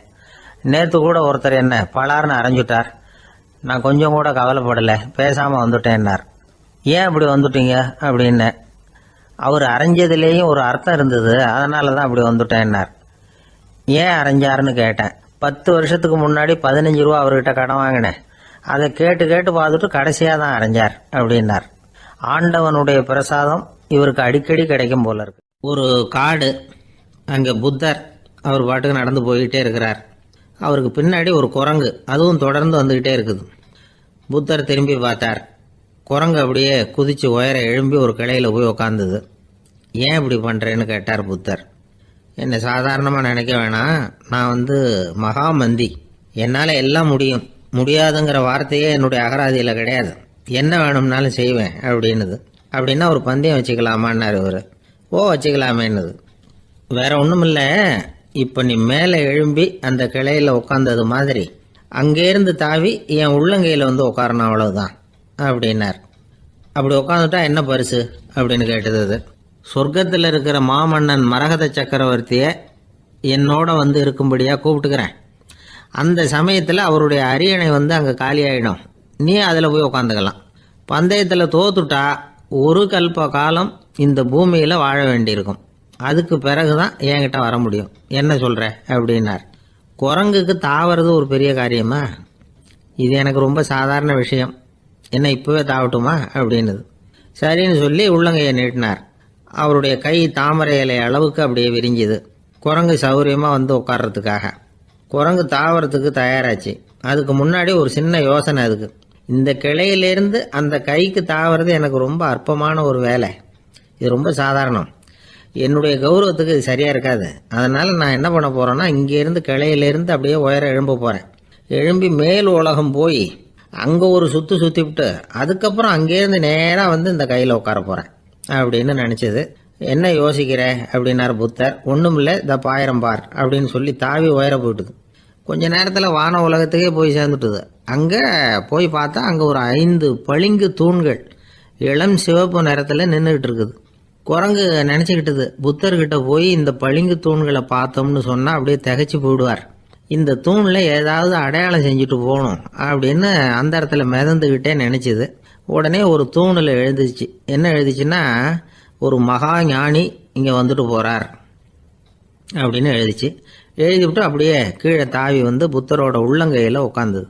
நேத்து கூட ஒருத்தர் என்ன பலார்னு அரைஞ்சுட்டார், நான் கொஞ்சம் கூட கவலைப்படலை, பேசாம வந்துட்டேன்னார். ஏன் அப்படி வந்துட்டீங்க அப்படின்னு. அவர் அரைஞ்சதுலேயும் ஒரு அர்த்தம் இருந்தது, அதனால தான் அப்படி வந்துட்டேன்னார். ஏன் அரைஞ்சாருன்னு கேட்டேன். 10 வருஷத்துக்கு முன்னாடி 15 ரூபா அவர்கிட்ட கடன் வாங்கினேன். அதை கேட்டு கேட்டு பார்த்துட்டு கடைசியாக தான் அரைஞ்சார் அப்படின்னார். ஆண்டவனுடைய பிரசாதம் இவருக்கு அடிக்கடி கிடைக்கும் போல இருக்கு. ஒரு காடு, அங்கே புத்தர் அவர் பாட்டுக்கு நடந்து போய்கிட்டே இருக்கிறார். அவருக்கு பின்னாடி ஒரு குரங்கு, அதுவும் தொடர்ந்து வந்துக்கிட்டே இருக்குது. புத்தர் திரும்பி பார்த்தார். குரங்கு அப்படியே குதித்து உயர எழும்பி ஒரு கிளையில் போய் உக்காந்துது. ஏன் இப்படி பண்ணுறேன்னு கேட்டார் புத்தர். என்னை சாதாரணமாக நினைக்க வேணாம், நான் மகாமந்தி, என்னால் எல்லாம் முடியும், முடியாதுங்கிற வார்த்தையே என்னுடைய அகராதியில் கிடையாது, என்ன வேணும்னாலும் செய்வேன் அப்படின்னுது. அப்படின்னா ஒரு பந்தயம் வச்சுக்கலாமான்னார் இவர். ஓ வச்சுக்கலாமேன்னுது. வேற ஒன்றும் இல்லை, இப்போ நீ மேலே எழும்பி அந்த கிளையில் உட்காந்தது மாதிரி அங்கேருந்து தாவி என் உள்ளங்கையில் உட்காரணும், அவ்வளவுதான் அப்படின்னார். அப்படி உட்காந்துட்டா என்ன பரிசு அப்படின்னு கேட்டது அது. சொர்க்கத்தில் இருக்கிற மாமன்னன் மரகத சக்கரவர்த்தியை என்னோட இருக்கும்படியாக கூப்பிட்டுக்கிறேன். அந்த சமயத்தில் அவருடைய அரியணை அங்கே காலியாயிடும், நீ அதில் போய் உட்காந்துக்கலாம். பந்தயத்தில் தோத்துட்டா ஒரு கல்ப காலம் இந்த பூமியில் வாழ வேண்டியிருக்கும், அதுக்கு பிறகு தான் என்கிட்ட வர முடியும், என்ன சொல்கிற அப்படின்னார். குரங்குக்கு தாவறது ஒரு பெரிய காரியமா? இது எனக்கு ரொம்ப சாதாரண விஷயம், என்ன இப்போவே தாவட்டுமா அப்படின்னுது. சரின்னு சொல்லி உள்ளங்கையை நீட்டினார். அவருடைய கை தாமரை இலை அளவுக்கு அப்படியே விரிஞ்சுது. குரங்கு சௌகரியமாக உட்கார்றதுக்காக. குரங்கு தாவறதுக்கு தயாராச்சு. அதுக்கு முன்னாடி ஒரு சின்ன யோசனை அதுக்கு. இந்த கிளையிலேருந்து அந்த கைக்கு தாவறது எனக்கு ரொம்ப அற்பமான ஒரு வேலை, இது ரொம்ப சாதாரணம், என்னுடைய கௌரவத்துக்கு இது சரியாக இருக்காது. அதனால் நான் என்ன பண்ண போகிறேன்னா, இங்கேருந்து கிளையிலேருந்து அப்படியே உயர எழும்ப போகிறேன். எழும்பி மேல் உலகம் போய் அங்கே ஒரு சுற்றி விட்டு அதுக்கப்புறம் அங்கேருந்து நேராக இந்த கையில் உட்கார போகிறேன் அப்படின்னு நினச்சிது. என்ன யோசிக்கிற அப்படின்னார் புத்தர். ஒன்றும் இல்லை, இந்த பாயிரம் பார் அப்படின்னு சொல்லி தாவி உயர போயிட்டுது. கொஞ்ச நேரத்தில் வான உலகத்துக்கே போய் சேர்ந்துட்டுது. அங்கே போய் பார்த்தா அங்கே ஒரு 5 பளிங்கு தூண்கள் இளம் சிவப்பு நிறத்தில் நின்றுக்கிட்டு இருக்குது. குரங்கு நினச்சிக்கிட்டது, புத்தர்கிட்ட போய் இந்த பளிங்கு தூண்களை பார்த்தோம்னு சொன்னால் அப்படியே திகைச்சு போயிடுவார், இந்த தூணில் ஏதாவது அடையாளம் செஞ்சுட்டு போகணும் அப்படின்னு அந்த இடத்துல மிதந்துக்கிட்டே நினச்சிது. உடனே ஒரு தூணில் எழுதிச்சு. என்ன எழுதிச்சுன்னா, ஒரு மகா ஞானி இங்கே வந்துட்டு போகிறார் அப்படின்னு எழுதிச்சு. எழுதிவிட்டு அப்படியே கீழே தாவி புத்தரோட உள்ளங்கையில் உட்காந்துது.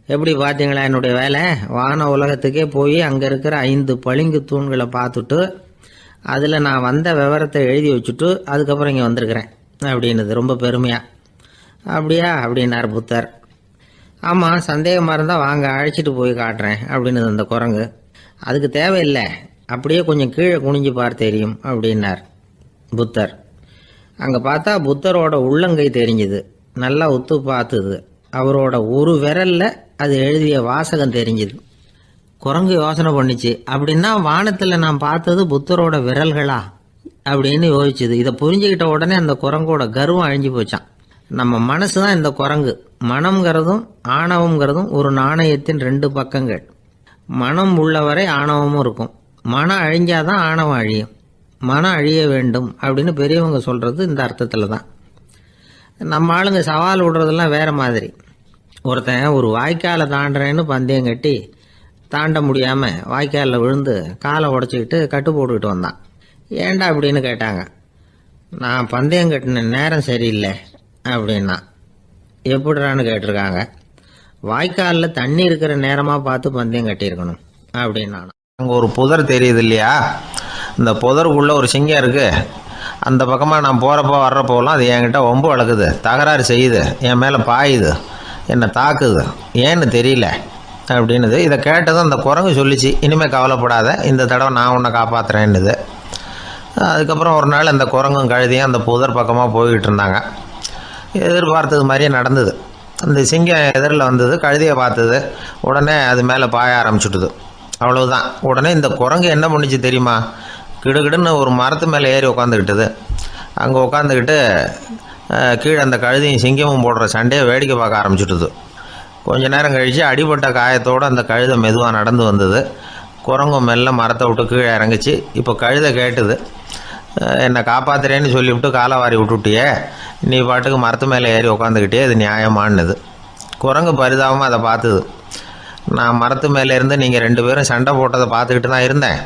எப்படி பார்த்தீங்களா என்னுடைய வேலை? வான உலகத்துக்கே போய் அங்கே இருக்கிற 5 பளிங்கு தூண்களை பார்த்துட்டு அதில் நான் வந்த விவரத்தை எழுதி வச்சுட்டு அதுக்கப்புறம் இங்கே வந்திருக்கிறேன் அப்படின்னுது ரொம்ப பெருமையாக. அப்படியா அப்படின்னார் புத்தர். ஆமாம், சந்தேகமாக இருந்தால் வாங்க அழைச்சிட்டு போய் காட்டுறேன் அப்படின்னு அந்த குரங்கு. அதுக்கு தேவையில்லை, அப்படியே கொஞ்சம் கீழே குனிஞ்சு பார் தெரியும் அப்படின்னார் புத்தர். அங்கே பார்த்தா புத்தரோட உள்ளங்கை தெரிஞ்சுது. நல்லா உத்து பார்த்துது. அவரோட ஒரு விரலில் அது எழுதிய வாசகம் தெரிஞ்சுது. குரங்கு யோசனை பண்ணிச்சு, அப்படின்னா வானத்தில் நான் பார்த்தது புத்தரோட விரல்களா அப்படின்னு யோசிச்சுது. இதை புரிஞ்சுக்கிட்ட உடனே அந்த குரங்கோட கர்வம் அழிஞ்சு போச்சான். நம்ம மனசு தான் இந்த குரங்கு. மனம்ங்கிறதும் ஆணவம்ங்கிறதும் ஒரு நாணயத்தின் 2 பக்கங்கள். மனம் உள்ளவரை ஆணவமும் இருக்கும். மனம் அழிஞ்சாதான் ஆணவம் அழியும். மனம் அழிய வேண்டும் அப்படின்னு பெரியவங்க சொல்கிறது இந்த அர்த்தத்தில் தான். நம்ம ஆளுங்க சவால் விடுறதெல்லாம் வேறு மாதிரி. ஒருத்தன் ஒரு வாய்க்காலை தாண்டுறேன்னு பந்தயம் கட்டி தாண்ட முடியாமல் வாய்க்காலில் விழுந்து காலை உடச்சிக்கிட்டு கட்டு போட்டுக்கிட்டு வந்தான். ஏன்டா அப்படின்னு கேட்டாங்க. நான் பந்தயம் கட்டின நேரம் சரியில்லை அப்படின்னா. எப்படிறான்னு கேட்டிருக்காங்க. வாய்க்காலில் தண்ணி இருக்கிற நேரமாக பார்த்து பந்தயம் கட்டியிருக்கணும் அப்படின்னா. அங்கே ஒரு புதர் தெரியுது இல்லையா, இந்த புதருக்குள்ளே ஒரு சிங்கம் இருக்குது. அந்த பக்கமாக நான் போகிறப்போ வர்றப்போலாம் அது என்கிட்ட ஒம்பு வளர்க்குது, தகராறு செய்யுது, என் மேலே பாயுது, என்னை தாக்குது, ஏன்னு தெரியல அப்படின்னுது. இதை கேட்டதும் அந்த குரங்கு சொல்லிச்சு, இனிமேல் கவலைப்படாத, இந்த தடவை நான் உன்னை காப்பாற்றுறேன்னுது. அதுக்கப்புறம் ஒரு நாள் அந்த குரங்கும் கழுதியும் அந்த புதர் பக்கமாக போய்கிட்டு இருந்தாங்க. எதிர்பார்த்தது மாதிரியே நடந்தது. அந்த சிங்கம் எதிரில் வந்தது, கழுதியை பார்த்தது, உடனே அது மேலே பாய ஆரம்பிச்சுட்டுது. அவ்வளவுதான். உடனே இந்த குரங்கு என்ன பண்ணிச்சு தெரியுமா, கிடுகிடுன்னு ஒரு மரத்து மேலே ஏறி உட்காந்துக்கிட்டது. அங்கே உட்காந்துக்கிட்டு கீழே அந்த கழுதியும் சிங்கமும் போடுற சண்டையை வேடிக்கை பார்க்க ஆரம்பிச்சுட்டுது. கொஞ்ச நேரம் கழித்து அடிபட்ட காயத்தோடு அந்த கழுதை மெதுவாக நடந்து வந்தது. குரங்கும் மெல்ல மரத்தை விட்டு கீழே இறங்குச்சு. இப்போ கழுதை கேட்டுது, என்னை காப்பாற்றுறேன்னு சொல்லிவிட்டு காலை வாரி விட்டுட்டியே, நீ பாட்டுக்கு மரத்து மேலே ஏறி உட்காந்துக்கிட்டே, அது நியாயமானது. குரங்கு பரிதாபமாக அதை பார்த்துது. நான் மரத்து மேலே இருந்து நீங்கள் 2 பேரும் சண்டை போட்டதை பார்த்துக்கிட்டு தான் இருந்தேன்.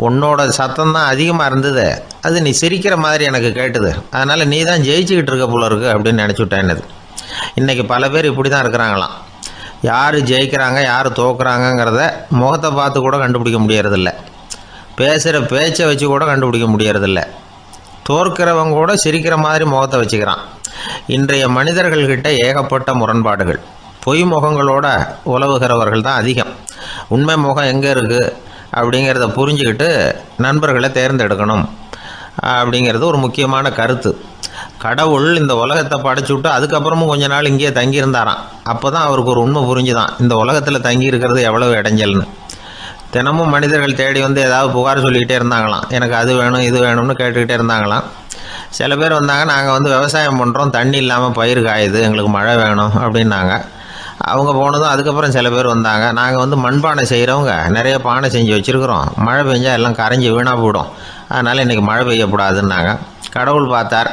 உன்னோட சத்தம் தான் அதிகமாக இருந்தது, அது நீ சிரிக்கிற மாதிரி எனக்கு கேட்டுது, அதனால் நீ தான் ஜெயிச்சுக்கிட்டு இருக்க போல இருக்கு அப்படின்னு நினச்சிவிட்டேன். இன்றைக்கி பல பேர் இப்படி தான் இருக்கிறாங்களாம். யார் ஜெயிக்கிறாங்க யார் தோக்குறாங்கங்கிறத முகத்தை பார்த்து கூட கண்டுபிடிக்க முடியறதில்ல, பேசுகிற பேச்சை வச்சு கூட கண்டுபிடிக்க முடியறதில்ல. தோற்கிறவங்க கூட சிரிக்கிற மாதிரி முகத்தை வச்சுக்கிறான். இன்றைய மனிதர்கள்கிட்ட ஏகப்பட்ட முரண்பாடுகள். பொய் முகங்களோட உலவுகிறவர்கள் தான் அதிகம். உண்மை முகம் எங்கே இருக்குது அப்படிங்கிறத புரிஞ்சுக்கிட்டு நண்பர்களை தேர்ந்தெடுக்கணும் அப்படிங்கிறது ஒரு முக்கியமான கருத்து. கடவுள் இந்த உலகத்தை படைச்சு விட்டு அதுக்கப்புறமும் கொஞ்ச நாள் இங்கேயே தங்கியிருந்தாராம். அப்போ தான் அவருக்கு ஒரு உண்மை புரிஞ்சுதான் இந்த உலகத்தில் தங்கி இருக்கிறது எவ்வளவு இடைஞ்சல்னு. தினமும் மனிதர்கள் தேடி வந்து ஏதாவது புகார் சொல்லிக்கிட்டே இருந்தாங்களாம். எனக்கு அது வேணும் இது வேணும்னு கேட்டுக்கிட்டே இருந்தாங்களாம். சில பேர் வந்தாங்க, நாங்கள் வந்து விவசாயம் பண்ணுறோம், தண்ணி இல்லாமல் பயிர் காயுது, எங்களுக்கு மழை வேணும் அப்படின்னாங்க. அவங்க போனதும் அதுக்கப்புறம் சில பேர் வந்தாங்க, நாங்கள் வந்து மண்பானை செய்கிறவங்க நிறைய பானை செஞ்சு வச்சுருக்குறோம், மழை பெஞ்சால் எல்லாம் கரைஞ்சி வீணாக போயிடும், அதனால் இன்றைக்கி மழை பெய்யக்கூடாதுன்னாங்க. கடவுள் பார்த்தார்,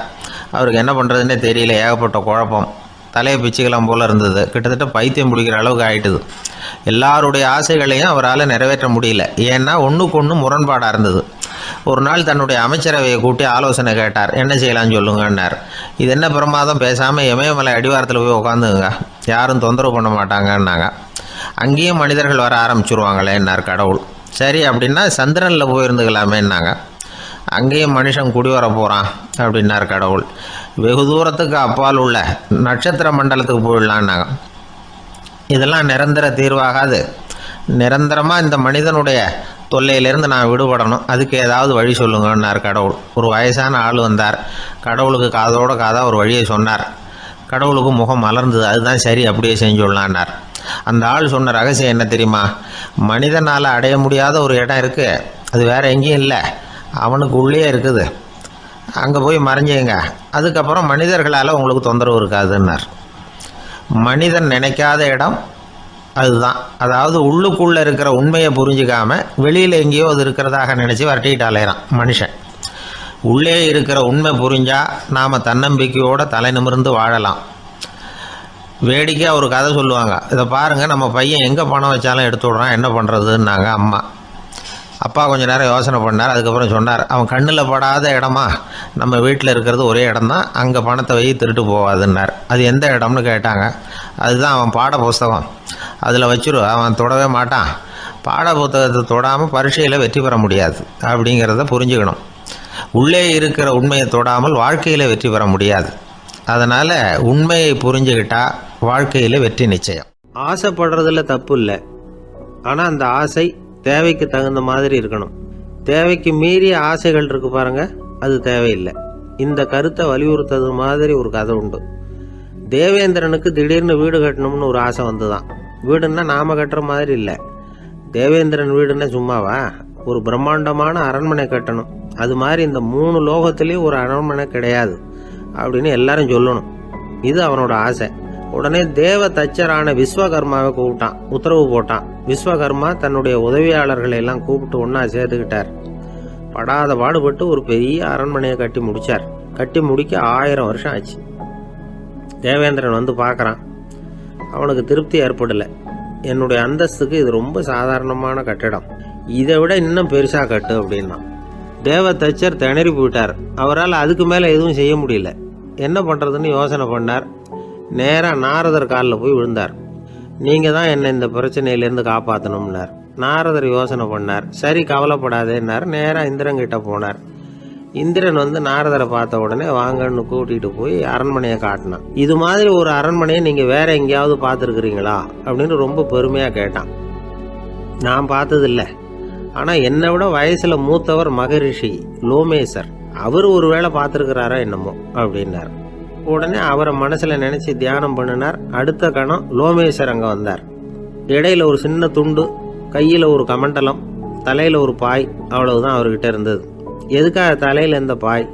அவருக்கு என்ன பண்ணுறதுன்னே தெரியல, ஏகப்பட்ட குழப்பம், தலையை பிச்சுக்கலாம் போல் இருந்தது, கிட்டத்தட்ட பைத்தியம் பிடிக்கிற அளவுக்கு ஆகிட்டுது. எல்லாருடைய ஆசைகளையும் அவரால் நிறைவேற்ற முடியல, ஏன்னா ஒன்றுக்கு ஒன்று முரண்பாடாக இருந்தது. ஒரு நாள் தன்னுடைய அமைச்சரவையை கூட்டி ஆலோசனை கேட்டார். என்ன செய்யலான்னு சொல்லுங்கன்னார். இது என்ன பிரமாதம், பேசாமல் இமயமலை அடிவாரத்தில் போய் உட்காந்துங்க, யாரும் தொந்தரவு பண்ண மாட்டாங்கன்னாங்க. அங்கேயும் மனிதர்கள் வர ஆரம்பிச்சுருவாங்களேன்னார் கடவுள். சரி அப்படின்னா சந்திரனில் போயிருந்துக்கலாமேன்னாங்க. அங்கேயும் மனுஷன் குடி வர போகிறான் அப்படின்னார் கடவுள். வெகு தூரத்துக்கு அப்பால் உள்ள நட்சத்திர மண்டலத்துக்கு போயிடலான்னாங்க. இதெல்லாம் நிரந்தர தீர்வாகாது, நிரந்தரமாக இந்த மனிதனுடைய தொல்லையிலேருந்து நான் விடுபடணும், அதுக்கு ஏதாவது வழி சொல்லுங்கன்னார் கடவுள். ஒரு வயசான ஆள் வந்தார். கடவுளுக்கு காதோட காதாக ஒரு வழியை சொன்னார். கடவுளுக்கு முகம் மலர்ந்தது. அதுதான் சரி, அப்படியே செஞ்சுடலான்னார். அந்த ஆள் சொன்ன ரகசியம் என்ன தெரியுமா? மனிதனால் அடைய முடியாத ஒரு இடம் இருக்குது, அது வேறு எங்கேயும் இல்லை, அவனுக்கு உள்ளே இருக்குது, அங்கே போய் மறைஞ்சிங்க, அதுக்கப்புறம் மனிதர்களால் உங்களுக்கு தொந்தரவு இருக்காதுன்னார். மனிதன் நினைக்காத இடம் அதுதான். அதாவது உள்ளுக்குள்ளே இருக்கிற உண்மையை புரிஞ்சிக்காம வெளியில் எங்கேயோ அது இருக்கிறதாக நினச்சி வரட்டிக்கிட்டு அலையிறான் மனுஷன். உள்ளே இருக்கிற உண்மை புரிஞ்சால் நாம் தன்னம்பிக்கையோடு தலை நிமிர்ந்து வாழலாம். வேடிக்கையாக ஒரு கதை சொல்லுவாங்க, இதை பாருங்கள், நம்ம பையன் எங்கே பணம் வச்சாலும் எடுத்து விட்றான், என்ன பண்ணுறதுன்னாங்க அம்மா. அப்பா கொஞ்சம் நேரம் யோசனை பண்ணார். அதுக்கப்புறம் சொன்னார், அவன் கண்ணில் படாத இடமா, நம்ம வீட்டில் இருக்கிறது ஒரே இடம்தான், அங்கே பணத்தை வை திருட்டு போகாதுன்னார். அது எந்த இடம்னு கேட்டாங்க. அதுதான் அவன் பாட புஸ்தகம், அதில் வச்சுரு, அவன் தொடவே மாட்டான், பாட புத்தகத்தை தொடாமல் பரீட்சையில் வெற்றி பெற முடியாது அப்படிங்கிறத புரிஞ்சுக்கணும். உள்ளே இருக்கிற உண்மையை தொடாமல் வாழ்க்கையில் வெற்றி பெற முடியாது. அதனால் உண்மையை புரிஞ்சுக்கிட்டால் வாழ்க்கையில் வெற்றி நிச்சயம். ஆசைப்படுறதுல தப்பு இல்லை, ஆனால் அந்த ஆசை தேவைக்கு தகுந்த மாதிரி இருக்கணும். தேவைக்கு மீறிய ஆசைகள் இருக்கு பாருங்க, அது தேவையில்லை. இந்த கருத்தை வலியுறுத்தது மாதிரி ஒரு கதை உண்டு. தேவேந்திரனுக்கு திடீர்னு வீடு கட்டணும்னு ஒரு ஆசை வந்துதான். வீடுன்னா நாம கட்டுற மாதிரி இல்லை, தேவேந்திரன் வீடுன்னா சும்மாவா, ஒரு பிரம்மாண்டமான அரண்மனை கட்டணும். அது மாதிரி இந்த 3 லோகத்திலையும் ஒரு அரண்மனை கிடையாது அப்படின்னு எல்லாரும் சொல்லணும். இது அவனோட ஆசை. உடனே தேவ தச்சரான விஸ்வகர்மாவை கூப்பிட்டான், உத்தரவு போட்டான். விஸ்வகர்மா தன்னுடைய உதவியாளர்களை எல்லாம் கூப்பிட்டு ஒன்றா சேர்த்துக்கிட்டார். படாத பாடுபட்டு ஒரு பெரிய அரண்மனையை கட்டி முடித்தார். கட்டி முடிக்க 1000 வருஷம் ஆச்சு. தேவேந்திரன் வந்து பார்க்குறான், அவனுக்கு திருப்தி ஏற்படலை. என்னுடைய அந்தஸ்துக்கு இது ரொம்ப சாதாரணமான கட்டிடம், இதை விட இன்னும் பெருசாக கட்டு அப்படின்னா. தேவ தச்சர் திணறி போயிட்டார். அவரால் அதுக்கு மேலே எதுவும் செய்ய முடியல. என்ன பண்ணுறதுன்னு யோசனை பண்ணார். நேராக நாரதர் காலில் போய் விழுந்தார். நீங்கள் தான் என்னை இந்த பிரச்சனையிலேருந்து காப்பாற்றணும்னார். நாரதர் யோசனை பண்ணார். சரி கவலைப்படாதேன்னார். நேராக இந்திரன்கிட்ட போனார். இந்திரன் வந்து நாரதரை பார்த்த உடனே வாங்கன்னு கூட்டிகிட்டு போய் அரண்மனையை காட்டினான். இது மாதிரி ஒரு அரண்மனையை நீங்கள் வேற எங்கேயாவது பார்த்துருக்குறீங்களா அப்படின்னு ரொம்ப பெருமையாக கேட்டான். நான் பார்த்ததில்லை, ஆனால் என்னை விட வயசில் மூத்தவர் மகரிஷி லோமேசர், அவர் ஒரு வேளை பார்த்துருக்கிறாரா என்னமோ அப்படின்னார். உடனே அவரை மனசில் நினச்சி தியானம் பண்ணினார். அடுத்த கணம் லோமேசர் அங்கே வந்தார். இடையில ஒரு சின்ன துண்டு, கையில் ஒரு கமண்டலம், தலையில் ஒரு பாய், அவ்வளவுதான் அவர்கிட்ட இருந்தது. எதுக்காக தலையில் இந்த பாய்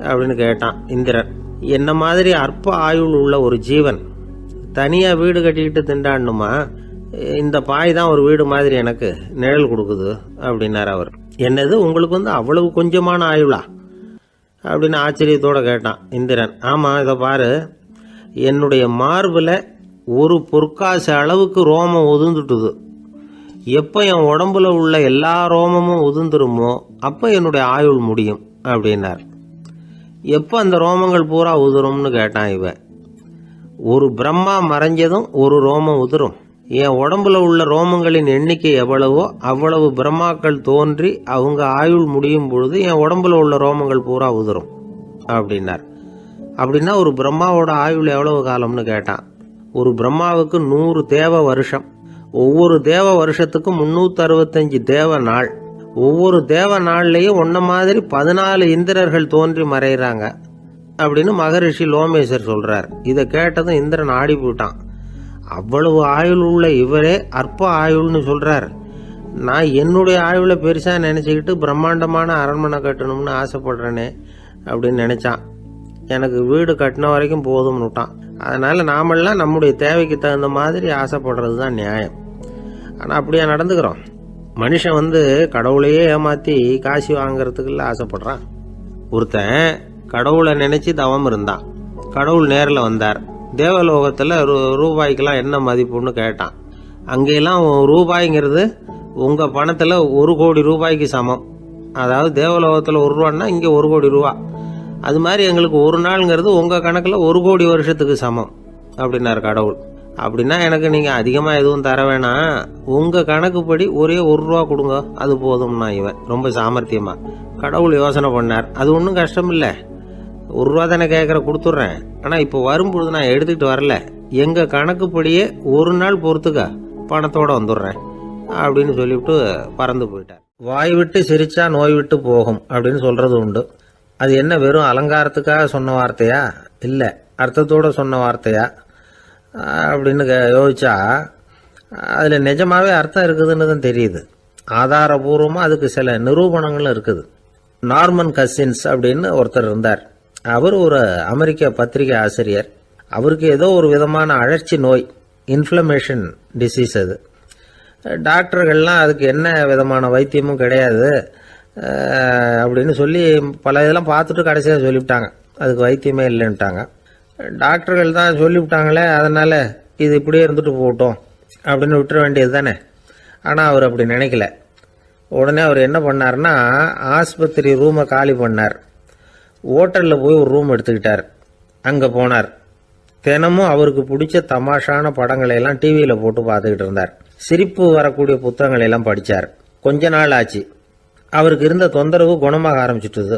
அப்படின்னு கேட்டான் இந்திரன். என்ன மாதிரி அற்ப ஆயுள் உள்ள ஒரு ஜீவன் தனியாக வீடு கட்டிக்கிட்டு திண்டாடணுமா? இந்த பாய் தான் ஒரு வீடு மாதிரி எனக்கு நிழல் கொடுக்குது அப்படின்னார் அவர். என்னது, உங்களுக்கு வந்து அவ்வளவு கொஞ்சமான ஆயுளா அப்படின்னு ஆச்சரியத்தோடு கேட்டான் இந்திரன். ஆமாம், இதை பாரு, என்னுடைய மார்பில் ஒரு பொற்காசு அளவுக்கு ரோமம் ஒதுந்துட்டுது. எப்போ என் உடம்புல உள்ள எல்லா ரோமமும் உதிர்ந்துருமோ அப்போ என்னுடைய ஆயுள் முடியும் அப்படின்னார். எப்போ அந்த ரோமங்கள் பூரா உதிரும்னு கேட்டான் இவன். ஒரு பிரம்மா மறைஞ்சதும் ஒரு ரோமம் உதிரும். என் உடம்புல உள்ள ரோமங்களின் எண்ணிக்கை எவ்வளவோ அவ்வளவு பிரம்மாக்கள் தோன்றி அவங்க ஆயுள் முடியும் பொழுது என் உடம்புல உள்ள ரோமங்கள் பூரா உதிரும் அப்படின்னார். அப்படின்னா ஒரு பிரம்மாவோட ஆயுள் எவ்வளவு காலம்னு கேட்டான். ஒரு பிரம்மாவுக்கு 100 தேவ வருஷம். ஒவ்வொரு தேவ வருஷத்துக்கும் 365 தேவ நாள். ஒவ்வொரு தேவ நாள்லையும் ஒன்ன மாதிரி 14 இந்திரர்கள் தோன்றி மறைகிறாங்க அப்படின்னு மகரிஷி லோமேசர் சொல்றார். இதை கேட்டதும் இந்திரன் ஆடி போயிட்டான். அவ்வளவு ஆயுள் உள்ள இவரே அற்ப ஆயுள்னு சொல்றார். நான் என்னுடைய ஆயுளை பெருசா நினைச்சுக்கிட்டு பிரம்மாண்டமான அரண்மனை கட்டணும்னு ஆசைப்படுறேனே அப்படின்னு நினைச்சான். எனக்கு வீடு கட்டின வரைக்கும் போதும்னு விட்டான். அதனால நாமெல்லாம் நம்முடைய தேவைக்கு தகுந்த மாதிரி ஆசைப்படுறது தான் நியாயம். ஆனால் அப்படியா நடந்துக்கிறோம்? மனுஷன் கடவுளையே ஏமாத்தி காசு வாங்கறதுக்குள்ள ஆசைப்படுறான். ஒருத்தன் கடவுளை நினைச்சு தவம் இருந்தான். கடவுள் நேரில் வந்தார். தேவலோகத்தில் ரூபாய்க்கெல்லாம் என்ன மதிப்புன்னு கேட்டான். அங்கெல்லாம் ரூபாய்ங்கிறது உங்கள் பணத்தில் 1 கோடி ரூபாய்க்கு சமம். அதாவது தேவலோகத்தில் 1 ரூபான்னா இங்கே 1 கோடி ரூபா. அது மாதிரி எங்களுக்கு ஒரு நாளுங்கிறது உங்கள் கணக்கில் 1 கோடி வருஷத்துக்கு சமம் அப்படின்னார் கடவுள். அப்படின்னா எனக்கு நீங்கள் அதிகமாக எதுவும் தர வேணாம், உங்கள் கணக்குப்படி ஒரே 1 ரூபா கொடுங்க, அது போதும்னா இவன் ரொம்ப சாமர்த்தியமாக. கடவுள் யோசனை பண்ணார். அது ஒன்றும் கஷ்டம் இல்லை, 1 ரூபா தானே கேட்குற, கொடுத்துட்றேன். ஆனால் இப்போ வரும்பொழுது நான் எடுத்துக்கிட்டு வரல, எங்கள் கணக்குப்படியே 1 நாள் பொறுத்துக்க பணத்தோடு வந்துடுறேன் அப்படின்னு சொல்லிவிட்டு பறந்து போயிட்டார். வாய் விட்டு சிரிச்சா நோய் விட்டு போகும் அப்படின்னு சொல்கிறது உண்டு. அது என்ன வெறும் அலங்காரத்துக்காக சொன்ன வார்த்தையா இல்லை அர்த்தத்தோடு சொன்ன வார்த்தையா அப்படின்னு யோசிச்சா அதில் நிஜமாவே அர்த்தம் இருக்குதுன்னு தான் தெரியுது. ஆதாரபூர்வமாக அதுக்கு சில நிரூபணங்களும் இருக்குது. நார்மன் கசின்ஸ் அப்படின்னு ஒருத்தர் இருந்தார். அவர் ஒரு அமெரிக்க பத்திரிகை ஆசிரியர். அவருக்கு ஏதோ ஒரு விதமான அழற்சி நோய், இன்ஃப்ளமேஷன் டிசீஸ். அது டாக்டர்கள்லாம் அதுக்கு என்ன விதமான வைத்தியமும் கிடையாது அப்படின்னு சொல்லி பல இதெல்லாம் பார்த்துட்டு கடைசியாக சொல்லிவிட்டாங்க அதுக்கு வைத்தியமே இல்லைன்ட்டாங்க. டாக்டர்கள் தான் சொல்லிவிட்டாங்களே, அதனால் இது இப்படியே இருந்துட்டு போகட்டும் அப்படின்னு விட்டுற வேண்டியது தானே. ஆனால் அவர் அப்படி நினைக்கல. உடனே அவர் என்ன பண்ணார்னா, ஆஸ்பத்திரி ரூமை காலி பண்ணார். ஹோட்டலில் போய் ஒரு ரூம் எடுத்துக்கிட்டார். அங்கே போனார். தினமும் அவருக்கு பிடிச்ச தமாஷான படங்களை எல்லாம் டிவியில் போட்டு பார்த்துக்கிட்டு இருந்தார். சிரிப்பு வரக்கூடிய புத்தகங்களை எல்லாம் படித்தார். கொஞ்ச நாள் ஆச்சு, அவருக்கு இருந்த தொந்தரவு குணமாக ஆரம்பிச்சிட்டுது.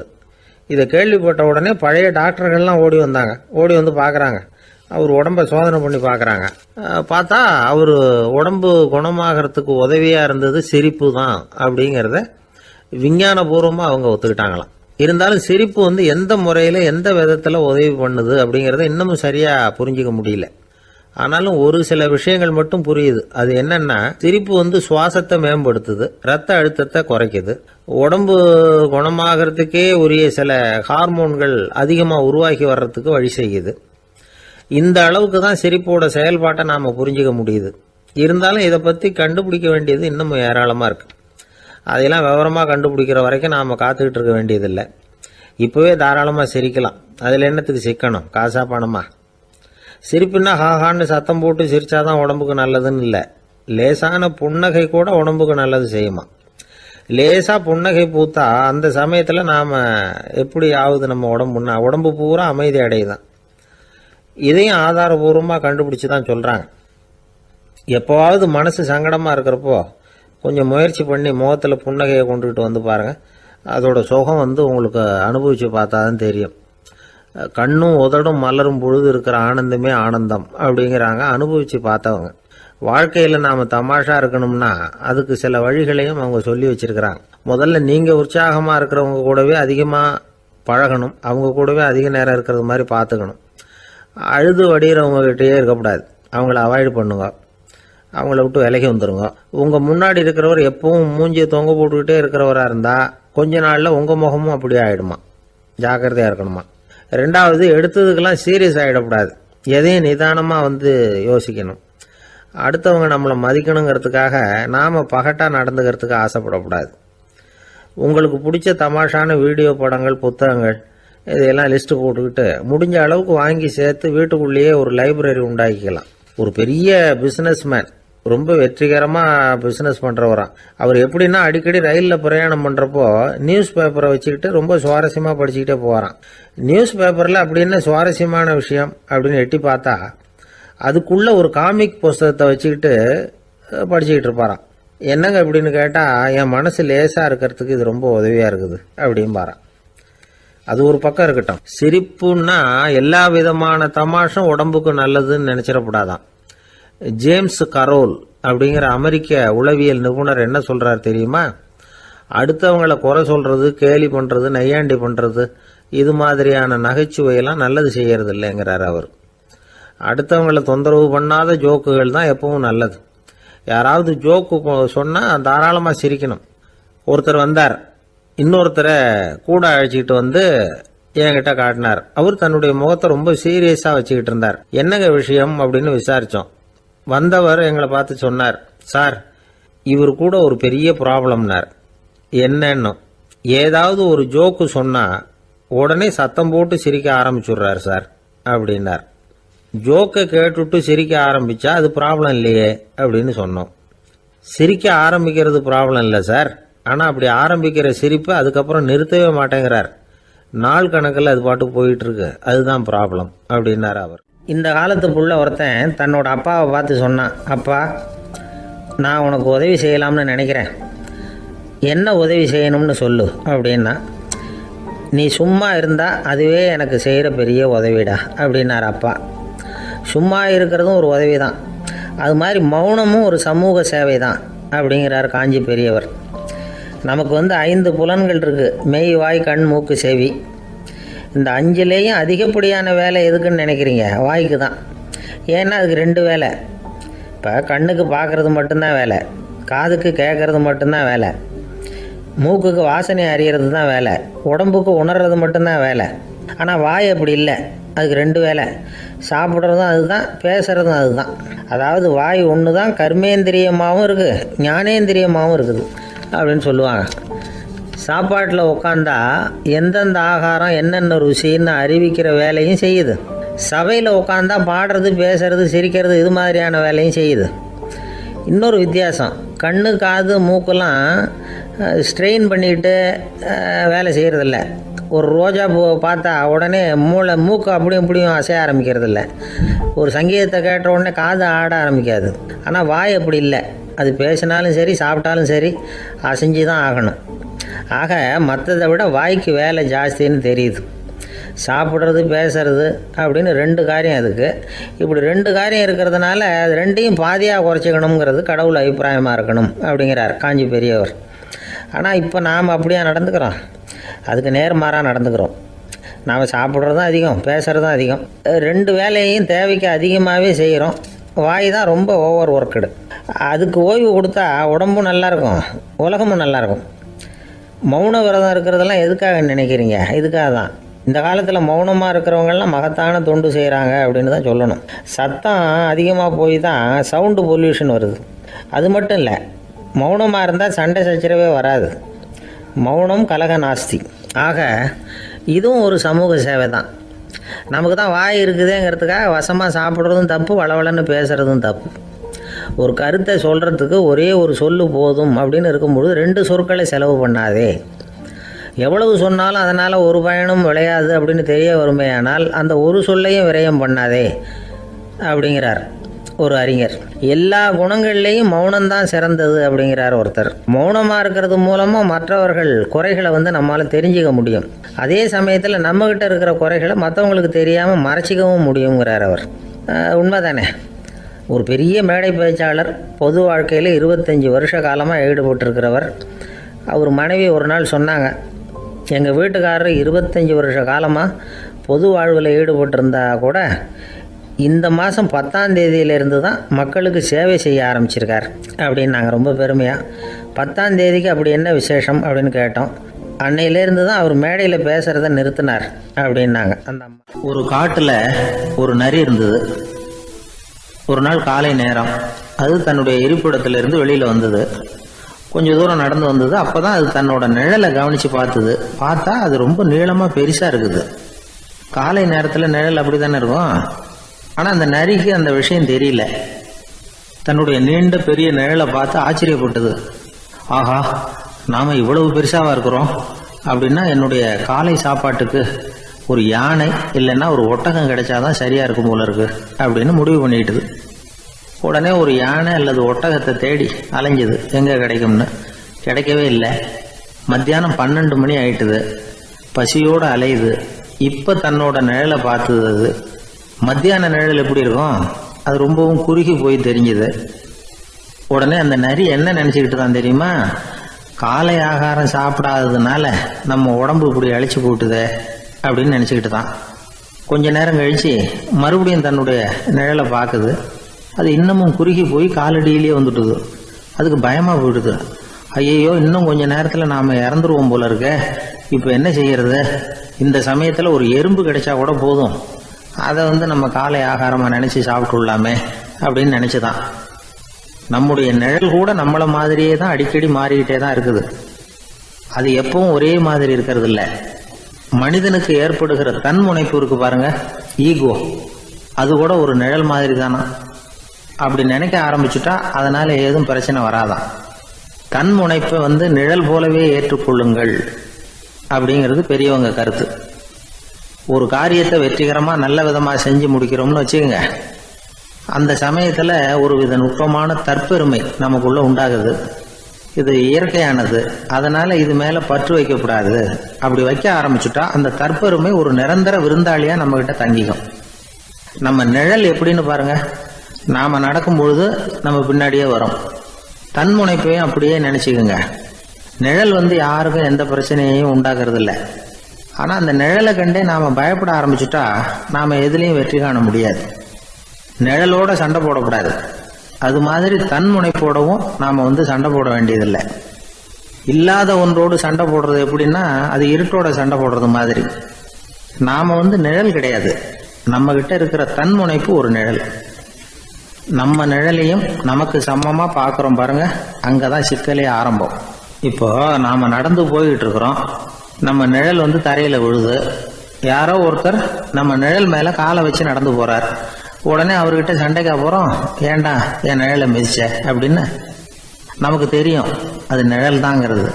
இதை கேள்விப்பட்ட உடனே பழைய டாக்டர்கள்லாம் ஓடி வந்தாங்க. ஓடி வந்து பார்க்குறாங்க. அவர் உடம்பை சோதனை பண்ணி பார்க்குறாங்க. பார்த்தா அவர் உடம்பு குணமாகறதுக்கு உதவியாக இருந்தது சிரிப்பு தான் அப்படிங்கிறத விஞ்ஞானபூர்வமாக அவங்க ஒத்துக்கிட்டாங்களாம். இருந்தாலும் சிரிப்பு எந்த முறையில் எந்த விதத்தில் உதவி பண்ணுது அப்படிங்கிறத இன்னமும் சரியாக புரிஞ்சிக்க முடியல. ஆனாலும் ஒரு சில விஷயங்கள் மட்டும் புரியுது. அது என்னன்னா, சிரிப்பு சுவாசத்தை மேம்படுத்துது, ரத்த அழுத்தத்தை குறைக்குது, உடம்பு குணமாகறதுக்கே உரிய சில ஹார்மோன்கள் அதிகமாக உருவாக்கி வர்றதுக்கு வழி செய்யுது. இந்த அளவுக்கு தான் சிரிப்போட செயல்பாட்டை நாம் புரிஞ்சிக்க முடியுது. இருந்தாலும் இதை பற்றி கண்டுபிடிக்க வேண்டியது இன்னமும் ஏராளமாக இருக்குது. அதையெல்லாம் விவரமாக கண்டுபிடிக்கிற வரைக்கும் நாம் காத்துக்கிட்டு இருக்க வேண்டியதில்லை. இப்போவே தாராளமாக சிரிக்கலாம். அதில் என்னத்துக்கு சிக்கணும், காசா பணமா? சிரிப்புன்னா ஹாஹான்னு சத்தம் போட்டு சிரிச்சாதான் உடம்புக்கு நல்லதுன்னு இல்லை. லேசான புன்னகை கூட உடம்புக்கு நல்லது செய்யுமா. லேசாக புன்னகை பூத்தா அந்த சமயத்தில் நாம் எப்படி ஆகுது, நம்ம உடம்பு பூரா அமைதி அடையுதான். இதையும் ஆதாரபூர்வமாக கண்டுபிடிச்சி தான் சொல்கிறாங்க. எப்போவாவது மனசு சங்கடமாக இருக்கிறப்போ கொஞ்சம் முயற்சி பண்ணி முகத்தில் புன்னகையை கொண்டுகிட்டு வந்து பாருங்கள். அதோட சுகம் உங்களுக்கு அனுபவித்து பார்த்தா தான் தெரியும். கண்ணும் உதடும் மலரும் பொழுது இருக்கிற ஆனந்தமே ஆனந்தம் அப்படிங்கிறாங்க அனுபவித்து பார்த்தவங்க. வாழ்க்கையில் நாம் தமாஷா இருக்கணும்னா அதுக்கு சில வழிகளையும் அவங்க சொல்லி வச்சிருக்கிறாங்க. முதல்ல நீங்கள் உற்சாகமாக இருக்கிறவங்க கூடவே அதிகமாக பழகணும், அவங்க கூடவே அதிக நேரம் இருக்கிறது மாதிரி பார்த்துக்கணும். அழுது வடிகிறவங்ககிட்டயே இருக்கக்கூடாது, அவங்கள அவாய்டு பண்ணுங்க, அவங்கள விட்டு விலகி வந்துடுங்க. உங்கள் முன்னாடி இருக்கிறவர் எப்பவும் மூஞ்சியை தொங்க போட்டுக்கிட்டே இருக்கிறவராக இருந்தால் கொஞ்ச நாளில் உங்கள் முகமும் அப்படியே ஆகிடுமா, ஜாக்கிரதையாக இருக்கணுமா. ரெண்டாவது, எடுத்ததுக்கெல்லாம் சீரியஸ் ஆகிடக்கூடாது, எதையும் நிதானமாக யோசிக்கணும். அடுத்தவங்க நம்மளை மதிக்கணுங்கிறதுக்காக நாம் பகட்டாக நடந்துக்கிறதுக்கு ஆசைப்படக்கூடாது. உங்களுக்கு பிடிச்ச தமாஷான வீடியோ படங்கள், புத்தகங்கள் இதையெல்லாம் லிஸ்ட்டு போட்டுக்கிட்டு முடிஞ்ச அளவுக்கு வாங்கி சேர்த்து வீட்டுக்குள்ளேயே ஒரு லைப்ரரி உண்டாக்கிக்கலாம். ஒரு பெரிய பிஸ்னஸ்மேன் ரொம்ப வெற்றிகரமாக பிஸ்னஸ் பண்ணுறவராம். அவர் எப்படின்னா அடிக்கடி ரயிலில் பிரயாணம் பண்ணுறப்போ நியூஸ் பேப்பரை வச்சுக்கிட்டு ரொம்ப சுவாரஸ்யமாக படிச்சுக்கிட்டே போகிறான். நியூஸ் பேப்பரில் அப்படின்னு சுவாரஸ்யமான விஷயம் அப்படின்னு எட்டி பார்த்தா அதுக்குள்ளே ஒரு காமிக் புஸ்தகத்தை வச்சுக்கிட்டு படிச்சுக்கிட்டு இருப்பாராம். என்னங்க அப்படின்னு கேட்டால், என் மனசு லேசாக இருக்கிறதுக்கு இது ரொம்ப உதவியாக இருக்குது அப்படின்பாரான். அது ஒரு பக்கம் இருக்கட்டும். சிரிப்புன்னா எல்லா விதமான தமாஷும் உடம்புக்கு நல்லதுன்னு நினைச்சிடக்கூடாதான். ஜேம்ஸ் கரோல் அப்படிங்கிற அமெரிக்க உளவியல் நிபுணர் என்ன சொல்றாரு தெரியுமா? அடுத்தவங்களை குறை சொல்றது, கேலி பண்றது, நையாண்டி பண்றது, இது மாதிரியான நகைச்சுவையெல்லாம் நல்லது செய்யறது இல்லைங்கிறார் அவர். அடுத்தவங்களை தொந்தரவு பண்ணாத ஜோக்குகள் தான் எப்பவும் நல்லது. யாராவது ஜோக்கு சொன்னால் தாராளமாக சிரிக்கணும். ஒருத்தர் வந்தார், இன்னொருத்தரை கூட அழைச்சிக்கிட்டு வந்து என்கிட்ட காட்டினார். அவர் தன்னுடைய முகத்தை ரொம்ப சீரியஸாக வச்சுக்கிட்டு இருந்தார். என்னங்க விஷயம் அப்படின்னு விசாரித்தோம். வந்தவர் எங்களை பார்த்து சொன்னார், சார் இவர் கூட ஒரு பெரிய ப்ராப்ளம்னார். என்னன்னு, ஏதாவது ஒரு ஜோக்கு சொன்னால் உடனே சத்தம் போட்டு சிரிக்க ஆரம்பிச்சுடுறார் சார் அப்படின்னார். ஜோக்கை கேட்டுட்டு சிரிக்க ஆரம்பித்தா அது ப்ராப்ளம் இல்லையே அப்படின்னு சொன்னோம். சிரிக்க ஆரம்பிக்கிறது ப்ராப்ளம் இல்லை சார், ஆனால் அப்படி ஆரம்பிக்கிற சிரிப்பை அதுக்கப்புறம் நிறுத்தவே மாட்டேங்கிறார். நாள் கணக்கில் அது பாட்டு போயிட்டு இருக்கு, அதுதான் ப்ராப்ளம் அப்படின்னார் அவர். இந்த காலத்து புள்ள ஒருத்தன் தன்னோட அப்பாவை பார்த்து சொன்னான், அப்பா நான் உனக்கு உதவி செய்யலாம்னு நினைக்கிறேன், என்ன உதவி செய்யணும்னு சொல்லு அப்படின்னா. நீ சும்மா இருந்தால் அதுவே எனக்கு செய்கிற பெரிய உதவிடா அப்படின்னார் அப்பா. சும்மா இருக்கிறதும் ஒரு உதவி தான், அது மாதிரி மௌனமும் ஒரு சமூக சேவை தான் அப்படிங்கிறார் காஞ்சி பெரியவர். நமக்கு 5 புலன்கள் இருக்குது, மெய், வாய், கண், மூக்கு, செவி. இந்த 5லேயும் அதிகப்படியான வேலை எதுக்குன்னு நினைக்கிறீங்க? வாய்க்கு தான். ஏன்னா அதுக்கு 2 வேலை. இப்போ கண்ணுக்கு பார்க்குறது மட்டும்தான் வேலை, காதுக்கு கேட்குறது மட்டும்தான் வேலை, மூக்குக்கு வாசனை அறியறது தான் வேலை, உடம்புக்கு உணர்றது மட்டும்தான் வேலை. ஆனால் வாய் அப்படி இல்லை, அதுக்கு 2 வேலை. சாப்பிட்றதும் அதுதான், பேசுகிறதும் அதுதான். அதாவது வாய் ஒன்று தான் கர்மேந்திரியமாகவும் இருக்குது, ஞானேந்திரியமாகவும் இருக்குது அப்படின்னு சொல்லுவாங்க. சாப்பாட்டில் உட்காந்தா எந்தெந்த ஆகாரம் என்னென்ன ருசின்னு அறிவிக்கிற வேலையும் செய்யுது. சபையில் உட்காந்தா பாடுறது, பேசுறது, சிரிக்கிறது, இது மாதிரியான வேலையும் செய்யுது. இன்னொரு வித்தியாசம், கண்ணு, காது, மூக்கெல்லாம் ஸ்ட்ரெயின் பண்ணிக்கிட்டு வேலை செய்கிறதில்ல. ஒரு ரோஜா பூவை பார்த்தா உடனே மூக்கு அப்படியும் இப்படியும் அசைய ஆரம்பிக்கிறதில்ல. ஒரு சங்கீதத்தை கேட்ட உடனே காது ஆட ஆரம்பிக்காது. ஆனால் வாய் அப்படி இல்லை, அது பேசினாலும் சரி சாப்பிட்டாலும் சரி அசைஞ்சு தான் ஆகணும். ஆக மற்றதை விட வாய்க்கு வேலை ஜாஸ்தின்னு தெரியுது. சாப்பிட்றது, பேசுறது அப்படின்னு 2 காரியம் அதுக்கு. இப்படி 2 காரியம் இருக்கிறதுனால அது 2ஐயும் பாதியாக குறைச்சிக்கணுங்கிறது கடவுள் அபிப்பிராயமாக இருக்கணும் அப்படிங்கிறார் காஞ்சி பெரியவர். ஆனால் இப்போ நாம் அப்படியா நடந்துக்கிறோம்? அதுக்கு நேர்மாறாக நடந்துக்கிறோம். நாம் சாப்பிட்றதும் அதிகம், பேசுகிறதும் அதிகம், 2 வேலையையும் தேவைக்கு அதிகமாகவே செய்கிறோம். வாய் தான் ரொம்ப ஓவர் ஒர்க்குடு. அதுக்கு ஓய்வு கொடுத்தா உடம்பும் நல்லாயிருக்கும், உலகமும் நல்லாயிருக்கும். மௌன விரதம் இருக்கிறதெல்லாம் எதுக்காக நினைக்கிறீங்க? இதுக்காக தான். இந்த காலத்தில் மௌனமாக இருக்கிறவங்கெல்லாம் மகத்தான தொண்டு செய்கிறாங்க அப்படின்னு தான் சொல்லணும். சத்தம் அதிகமாக போய் தான் சவுண்டு பொல்யூஷன் வருது. அது மட்டும் இல்லை, மௌனமாக இருந்தால் சண்டை சச்சரவே வராது. மௌனம் கலக நாஸ்தி. ஆக இதுவும் ஒரு சமூக சேவை தான். நமக்கு தான் வாய் இருக்குதுங்கிறதுக்காக வசமாக சாப்பிட்றதும் தப்பு, வளவளன்னு பேசுகிறதும் தப்பு. ஒரு கருத்தை சொல்கிறதுக்கு ஒரே ஒரு சொல்லு போதும் அப்படின்னு இருக்கும்பொழுது 2 சொற்களை செலவு பண்ணாதே. எவ்வளவு சொன்னாலும் அதனால் ஒரு பயனும் விளையாது அப்படின்னு தெரிய வருமே, ஆனால் அந்த ஒரு சொல்லையும் விரயம் பண்ணாதே அப்படிங்கிறார் ஒரு அறிஞர். எல்லா குணங்கள்லேயும் மௌனம்தான் சிறந்தது அப்படிங்கிறார் ஒருத்தர். மௌனமாக இருக்கிறது மூலமாக மற்றவர்கள் குறைகளை நம்மளால் தெரிஞ்சிக்க முடியும். அதே சமயத்தில் நம்மக்கிட்ட இருக்கிற குறைகளை மற்றவங்களுக்கு தெரியாமல் மறைச்சிக்கவும் முடியுங்கிறார் அவர். உண்மை தானே? ஒரு பெரிய மேடை பேச்சாளர், பொது வாழ்க்கையில் 25 வருஷ காலமாக ஈடுபட்டிருக்கிறவர். அவர் மனைவி ஒரு நாள் சொன்னாங்க, எங்கள் வீட்டுக்காரர் 25 வருஷ காலமாக பொது வாழ்வில் ஈடுபட்டிருந்தா கூட இந்த மாதம் 10ஆம் தேதியிலேருந்து தான் மக்களுக்கு சேவை செய்ய ஆரம்பிச்சிருக்கார் அப்படின்னு நாங்கள் ரொம்ப பெருமையாக. 10ஆம் தேதிக்கு அப்படி என்ன விசேஷம் அப்படின்னு கேட்டோம். அன்னையிலேருந்து தான் அவர் மேடையில் பேசுகிறத நிறுத்தினார் அப்படின்னாங்க அந்த அம்மா. ஒரு காட்டில் ஒரு நரி இருந்தது. ஒரு நாள் காலை நேரம் அது தன்னுடைய இருப்பிடத்திலிருந்து வெளியில் வந்தது. கொஞ்சம் தூரம் நடந்து வந்தது. அப்போ தான் அது தன்னோட நிழலை கவனித்து பார்த்தா அது ரொம்ப நீளமாக பெருசாக இருக்குது. காலை நேரத்தில் நிழல் அப்படி தானே இருக்கும். ஆனால் அந்த நரிக்கு அந்த விஷயம் தெரியல. தன்னுடைய நீண்ட பெரிய நிழலை பார்த்து ஆச்சரியப்பட்டது. ஆஹா, நாம இவ்வளவு பெருசாவா இருக்கிறோம் அப்படின்னா என்னுடைய காலை சாப்பாட்டுக்கு ஒரு யானை இல்லைன்னா ஒரு ஒட்டகம் கிடைச்சாதான் சரியா இருக்கும் போல இருக்கு அப்படின்னு முடிவு பண்ணிட்டுது. உடனே ஒரு யானை அல்லது ஒட்டகத்தை தேடி அலைஞ்சது, எங்க கிடைக்கும்னு. கிடைக்கவே இல்லை. மத்தியானம் 12 மணி ஆயிட்டுது. பசியோடு அலையுது. இப்ப தன்னோட நிழலை பார்த்தது. அது மத்தியான நிழல் எப்படி இருக்கும், அது ரொம்பவும் குறுகி போய் தெரிஞ்சுது. உடனே அந்த நரி என்ன நினைச்சுக்கிட்டு தான் தெரியுமா, காலை ஆகாரம் சாப்பிடாததுனால நம்ம உடம்பு இப்படி அழிச்சு போட்டுதே அப்படின்னு நினைச்சுக்கிட்டு தான். கொஞ்ச நேரம் கழிச்சு மறுபடியும் தன்னுடைய நிழலை பார்க்குது. அது இன்னமும் குறுகி போய் காலடியிலேயே வந்துட்டுது. அதுக்கு பயமா போயிடுது. ஐயோ, இன்னும் கொஞ்ச நேரத்தில் நாம இறந்துருவோம் போல இருக்க. இப்போ என்ன செய்யறது? இந்த சமயத்தில் ஒரு எறும்பு கிடைச்சா கூட போதும், அதை நம்ம காலை ஆகாரமாக நினைச்சு சாப்பிட்டுள்ளாமே அப்படின்னு நினைச்சுதான். நம்முடைய நிழல் கூட நம்மள மாதிரியே தான் அடிக்கடி மாறிக்கிட்டே தான் இருக்குது. அது எப்பவும் ஒரே மாதிரி இருக்கிறது இல்லை. மனிதனுக்கு ஏற்படுகிற தன்முனைப்பு இருக்கு பாருங்க, ஈகோ, அது கூட ஒரு நிழல் மாதிரி தானா. அப்படி நினைக்க ஆரம்பிச்சுட்டா அதனால ஏதும் பிரச்சனை வராதான். தன்முனைப்பை நிழல் போலவே ஏற்றுக்கொள்ளுங்கள் அப்படிங்கிறது பெரியவங்க கருத்து. ஒரு காரியத்தை வெற்றிகரமா நல்ல விதமா செஞ்சு முடிக்கிறோம்னு வச்சுக்கோங்க, அந்த சமயத்துல ஒரு வித நுட்பமான தற்பெருமை நமக்குள்ள உண்டாகுது. இது இயற்கையானது, அதனால இது மேல பற்று வைக்கக்கூடாது. அப்படி வைக்க ஆரம்பிச்சுட்டா அந்த தற்பெருமை ஒரு நிரந்தர விருந்தாளியா நம்ம கிட்ட தங்கிக்கும். நம்ம நிழல் எப்படின்னு பாருங்க, நாம நடக்கும் பொழுது நம்ம பின்னாடியே வரும். தன்முனைப்பையும் அப்படியே நினைச்சுக்குங்க. நிழல் யாருக்கும் எந்த பிரச்சனையையும் உண்டாக்குறது இல்லை. ஆனா அந்த நிழலை கண்டே நாம பயப்பட ஆரம்பிச்சுட்டா நாம எதுலையும் வெற்றி காண முடியாது. நிழலோட சண்டை போடக்கூடாது. அது மாதிரி தன்முனைப்போடவும் நாம சண்டை போட வேண்டியதில்லை. இல்லாத ஒன்றோடு சண்டை போடுறது எப்படின்னா, அது இருட்டோட சண்டை போடுறது மாதிரி. நாம நிழல் கிடையாது, நம்ம கிட்ட இருக்கிற தன்முனைப்பு ஒரு நிழல். நம்ம நிழலையும் நமக்கு சமமா பாக்குறோம் பாருங்க, அங்கதான் சிக்கலே ஆரம்பம். இப்போ நாம நடந்து போய்கிட்டு இருக்கிறோம், நம்ம நிழல் தரையில விழுது. யாரோ ஒருத்தர் நம்ம நிழல் மேல காலை வச்சு நடந்து போறார். உடனே அவர்கிட்ட சண்டைக்கா போறோம், ஏண்டா என் நிழலை மிதிச்ச அப்படின்னு. நமக்கு தெரியும் அது நிழல் தாங்கிறது.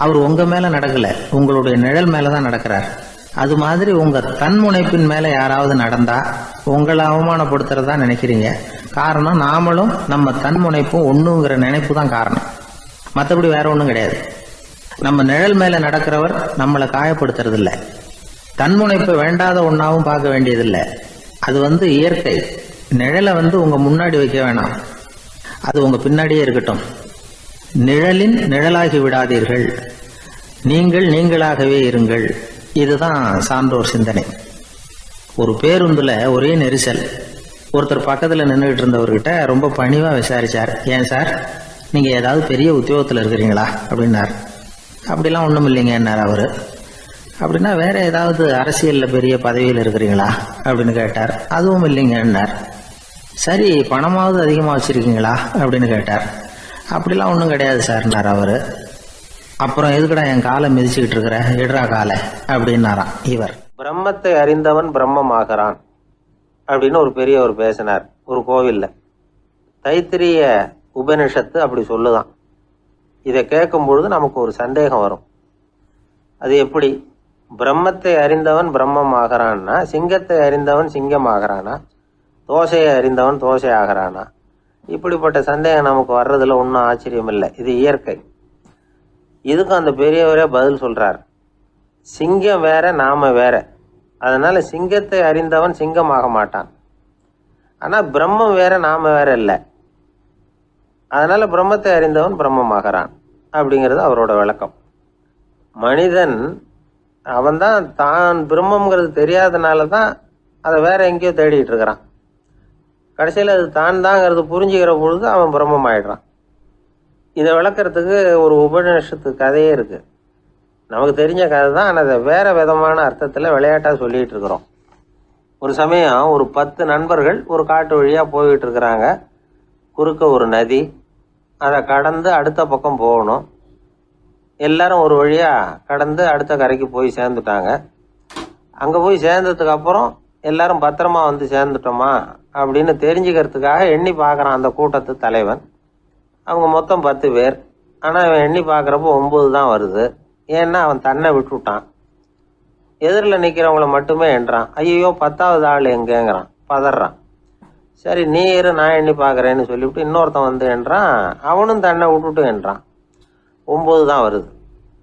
அவர் உங்க மேல நடக்கல, உங்களுடைய நிழல் மேலதான் நடக்கிறார். அது மாதிரி உங்க தன்முனைப்பின் மேல யாராவது நடந்தா உங்களை அவமானப்படுத்துறதா நினைக்கிறீங்க. காரணம், நாமளும் நம்ம தன்முனைப்பும் ஒண்ணுங்கிற நினைப்பு தான் காரணம், மற்றபடி வேற ஒண்ணும் கிடையாது. நம்ம நிழல் மேல நடக்கிறவர் நம்மளை காயப்படுத்துறது இல்லை. தன்முனைப்பை வேண்டாத ஒன்னாவும் பார்க்க வேண்டியதில்லை. அது இயற்கை. நிழலை உங்க முன்னாடி வைக்க வேணாம், அது உங்க பின்னாடியே இருக்கட்டும். நிழலின் நிழலாகி விடாதீர்கள், நீங்கள் நீங்களாகவே இருங்கள். இதுதான் சான்றோர் சிந்தனை. ஒரு பேருந்துல ஒரே நெரிசல். ஒருத்தர் பக்கத்துல நின்றுகிட்டு இருந்தவர்கிட்ட ரொம்ப பணிவா விசாரிச்சார், ஏன் சார் நீங்க ஏதாவது பெரிய உத்தியோகத்துல இருக்கிறீங்களா அப்படின்னார். அப்படிலாம் ஒண்ணும் இல்லைங்கன்னார் அவரு. அப்படின்னா வேற ஏதாவது அரசியல்ல பெரிய பதவியில் இருக்கிறீங்களா அப்படின்னு கேட்டார். அதுவும் இல்லைங்கன்னார். சரி, பணமாவது அதிகமா வச்சிருக்கீங்களா அப்படின்னு கேட்டார். அப்படிலாம் ஒன்றும் கிடையாது சார்னார் அவரு. அப்புறம் எதுக்குடா என் காலை மிதிச்சுக்கிட்டு இருக்கிற, இடரா காலை அப்படின்னாராம் இவர். பிரம்மத்தை அறிந்தவன் பிரம்மமாகிறான் அப்படின்னு ஒரு பெரியவர் பேசினார் ஒரு கோவில்ல. தைத்திரிய உபனிஷத்து அப்படி சொல்லுதான். இதை கேட்கும் பொழுது நமக்கு ஒரு சந்தேகம் வரும். அது எப்படி? பிரம்மத்தை அறிந்தவன் பிரம்மம் ஆகிறான்னா, சிங்கத்தை அறிந்தவன் சிங்கம் ஆகிறானா, தோசையை அறிந்தவன் தோசை ஆகிறானா? இப்படிப்பட்ட சந்தேகம் நமக்கு வர்றதுல ஒன்றும் ஆச்சரியம் இல்லை, இது இயற்கை. இதுக்கும் அந்த பெரியவரே பதில் சொல்றார். சிங்கம் வேற, நாம வேற. அதனால சிங்கத்தை அறிந்தவன் சிங்கம் ஆக மாட்டான். ஆனா பிரம்மம் வேற, நாம வேற இல்லை. அதனால பிரம்மத்தை அறிந்தவன் பிரம்மம் ஆகிறான் அப்படிங்கிறது அவரோட விளக்கம். மனிதன் அவன்தான் தான் பிரம்மங்கிறது தெரியாதனால தான் அதை வேற எங்கேயோ தேடிட்டு இருக்கிறான். கடைசியில் அது தான் தாங்கிறது புரிஞ்சுக்கிற பொழுது அவன் பிரம்மம் ஆயிடுறான். இதை விளக்கறதுக்கு ஒரு உபநிஷத்து கதையே இருக்கு. நமக்கு தெரிஞ்ச கதை தான், ஆனால் அதை வேற விதமான அர்த்தத்தில் விளையாட்டா சொல்லிட்டு இருக்கிறோம். ஒரு சமயம் ஒரு 10 நண்பர்கள் ஒரு காட்டு வழியா போய்கிட்டு இருக்கிறாங்க. குறுக்க ஒரு நதி, அதை கடந்து அடுத்த பக்கம் போகணும். எல்லாரும் ஒரு வழியா கடந்து அடுத்த கரைக்கு போய் சேர்ந்துட்டாங்க. அங்க போய் சேர்ந்ததுக்கு அப்புறம் எல்லாரும் பத்திரமா வந்து சேர்ந்துட்டோமா அப்படின்னு தெரிஞ்சுக்கிறதுக்காக எண்ணி பார்க்குறான் அந்த கூட்டத்து தலைவன். அவங்க மொத்தம் 10 பேர். ஆனால் அவன் எண்ணி பார்க்குறப்போ 9 தான் வருது. ஏன்னா அவன் தன்னை விட்டுவிட்டான். எதிரில் நிற்கிறவங்கள மட்டுமே எண்றான். ஐயோ 10வது ஆள் எங்கேங்கிறான், பதறான். சரி நீ இரு நான் எண்ணி பார்க்குறேன்னு சொல்லிவிட்டு இன்னொருத்தன் வந்து எண்றான். அவனும் தன்னை விட்டுட்டு எண்றான். 9 தான் வருது.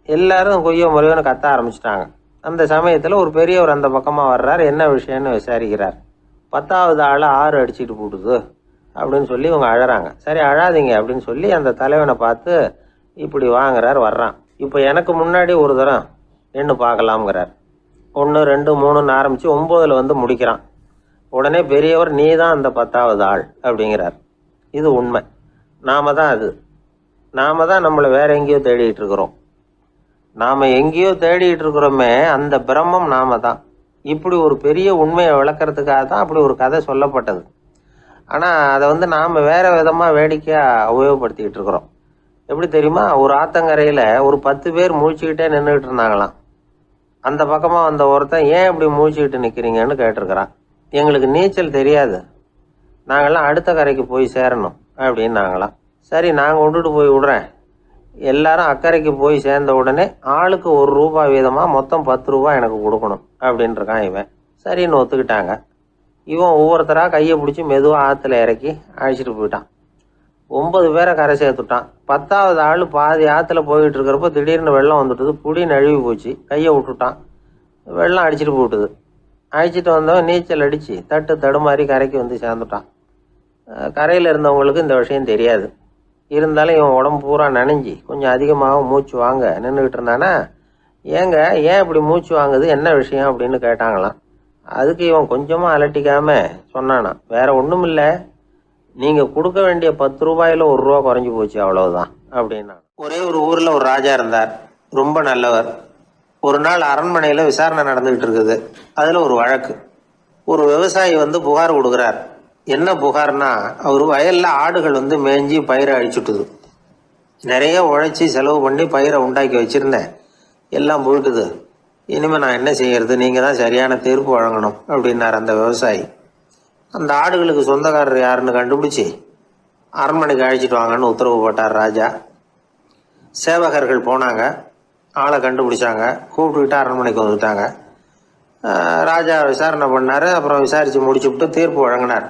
எல்லாரும் கொய்யோ முறையோன்னு கத்த ஆரம்பிச்சிட்டாங்க. அந்த சமயத்தில் ஒரு பெரியவர் அந்த பக்கமாக வர்றார். என்ன விஷயம்னு விசாரிக்கிறார். 10வது ஆளை 6 அடிச்சுட்டு போட்டுது அப்படின்னு சொல்லி இவங்க அழறாங்க. சரி அழாதீங்க அப்படின்னு சொல்லி அந்த தலைவனை பார்த்து இப்படி வாங்குறார். வர்றான். இப்போ எனக்கு முன்னாடி ஒரு தரம் எண்ணு பார்க்கலாம்ங்கிறார். 1 2 3ன்னு ஆரம்பித்து 9ல் வந்து முடிக்கிறான். உடனே பெரியவர் நீ தான் அந்த 10வது ஆள் அப்படிங்கிறார். இது உண்மை. நாம தான் அது. நாம தான் நம்மளை வேற எங்கேயோ தேடிட்டு இருக்கிறோம். நாம எங்கேயோ தேடிட்டு இருக்கிறோமே அந்த பிரம்மம் நாம தான். இப்படி ஒரு பெரிய உண்மையை விளக்கறதுக்காக தான் அப்படி ஒரு கதை சொல்லப்பட்டது. ஆனால் அதை வந்து நாம் வேற விதமாக வேடிக்கையாக உபயோகப்படுத்திக்கிட்டு இருக்கிறோம். எப்படி தெரியுமா? ஒரு ஆத்தங்கரையில் ஒரு 10 பேர் முழிச்சுக்கிட்டே நின்றுக்கிட்டு இருந்தாங்களாம். அந்த பக்கமாக வந்த ஒருத்தன் ஏன் இப்படி முழிச்சுக்கிட்டு நிற்கிறீங்கன்னு கேட்டிருக்கிறான். எங்களுக்கு நீச்சல் தெரியாது, நாங்கள்லாம் அடுத்த கரைக்கு போய் சேரணும் அப்படின்னு நாங்களாம். சரி நான் கொண்டுட்டு போய் விடுறேன். எல்லாரும் அக்கறைக்கு போய் சேர்ந்த உடனே ஆளுக்கு ₹1 வீதமாக மொத்தம் ₹10 எனக்கு கொடுக்கணும் அப்படின்னு இருக்கான் இவன். சரின்னு ஒத்துக்கிட்டாங்க. இவன் ஒவ்வொருத்தராக கையை பிடிச்சி மெதுவாக ஆற்றுல இறக்கி அழைச்சிட்டு போயிட்டான். 9 பேரை கரை சேர்த்துட்டான். 10வது ஆள் பாதி ஆற்றுல போயிட்டு இருக்கிறப்போ திடீர்னு வெள்ளம் வந்துட்டுது. புடி நழுவி போச்சு. கையை விட்டுட்டான். வெள்ளம் அடிச்சுட்டு போட்டுது. அழைச்சிட்டு வந்தவன் நீச்சல் அடித்து தடுமாறி கரைக்கு வந்து சேர்ந்துட்டான். கரையில் இருந்தவங்களுக்கு இந்த விஷயம் தெரியாது. இருந்தாலும் இவன் உடம்பு பூரா நனைஞ்சி கொஞ்சம் அதிகமாக மூச்சு வாங்க நின்றுக்கிட்டு இருந்தானா, ஏங்க ஏன் இப்படி மூச்சு வாங்குது, என்ன விஷயம் அப்படின்னு கேட்டாங்களாம். அதுக்கு இவன் கொஞ்சமாக அலட்டிக்காம சொன்னானா, வேற ஒன்றும் இல்லை, நீங்கள் கொடுக்க வேண்டிய ₹10ல் ₹1 குறைஞ்சி போச்சு அவ்வளவுதான் அப்படின்னா. ஒரே ஒரு ஊரில் ஒரு ராஜா இருந்தார். ரொம்ப நல்லவர். ஒரு நாள் அரண்மனையில் விசாரணை நடந்துகிட்டு இருக்குது. அதில் ஒரு வழக்கு. ஒரு விவசாயி வந்து புகார் கொடுக்குறார். என்ன புகார்னா, அவர் வயலில் ஆடுகள் வந்து மேய்ஞ்சி பயிரை அழிச்சுட்டுது. நிறைய உழைச்சி செலவு பண்ணி பயிரை உண்டாக்கி வச்சுருந்தேன், எல்லாம் போயிட்டுது. இனிமேல் நான் என்ன செய்யறது, நீங்கள் தான் சரியான தீர்ப்பு வழங்கணும் அப்படின்னார் அந்த விவசாயி. அந்த ஆடுகளுக்கு சொந்தக்காரர் யாருன்னு கண்டுபிடிச்சி அரண்மனைக்கு அழைச்சிட்டு வாங்கன்னு உத்தரவு போட்டார் ராஜா. சேவகர்கள் போனாங்க, ஆளை கண்டுபிடிச்சாங்க, கூப்பிட்டுக்கிட்டு அரண்மனைக்கு வந்துட்டாங்க. ராஜா விசாரணை பண்ணார். அப்புறம் விசாரித்து முடிச்சுவிட்டு தீர்ப்பு வழங்கினார்.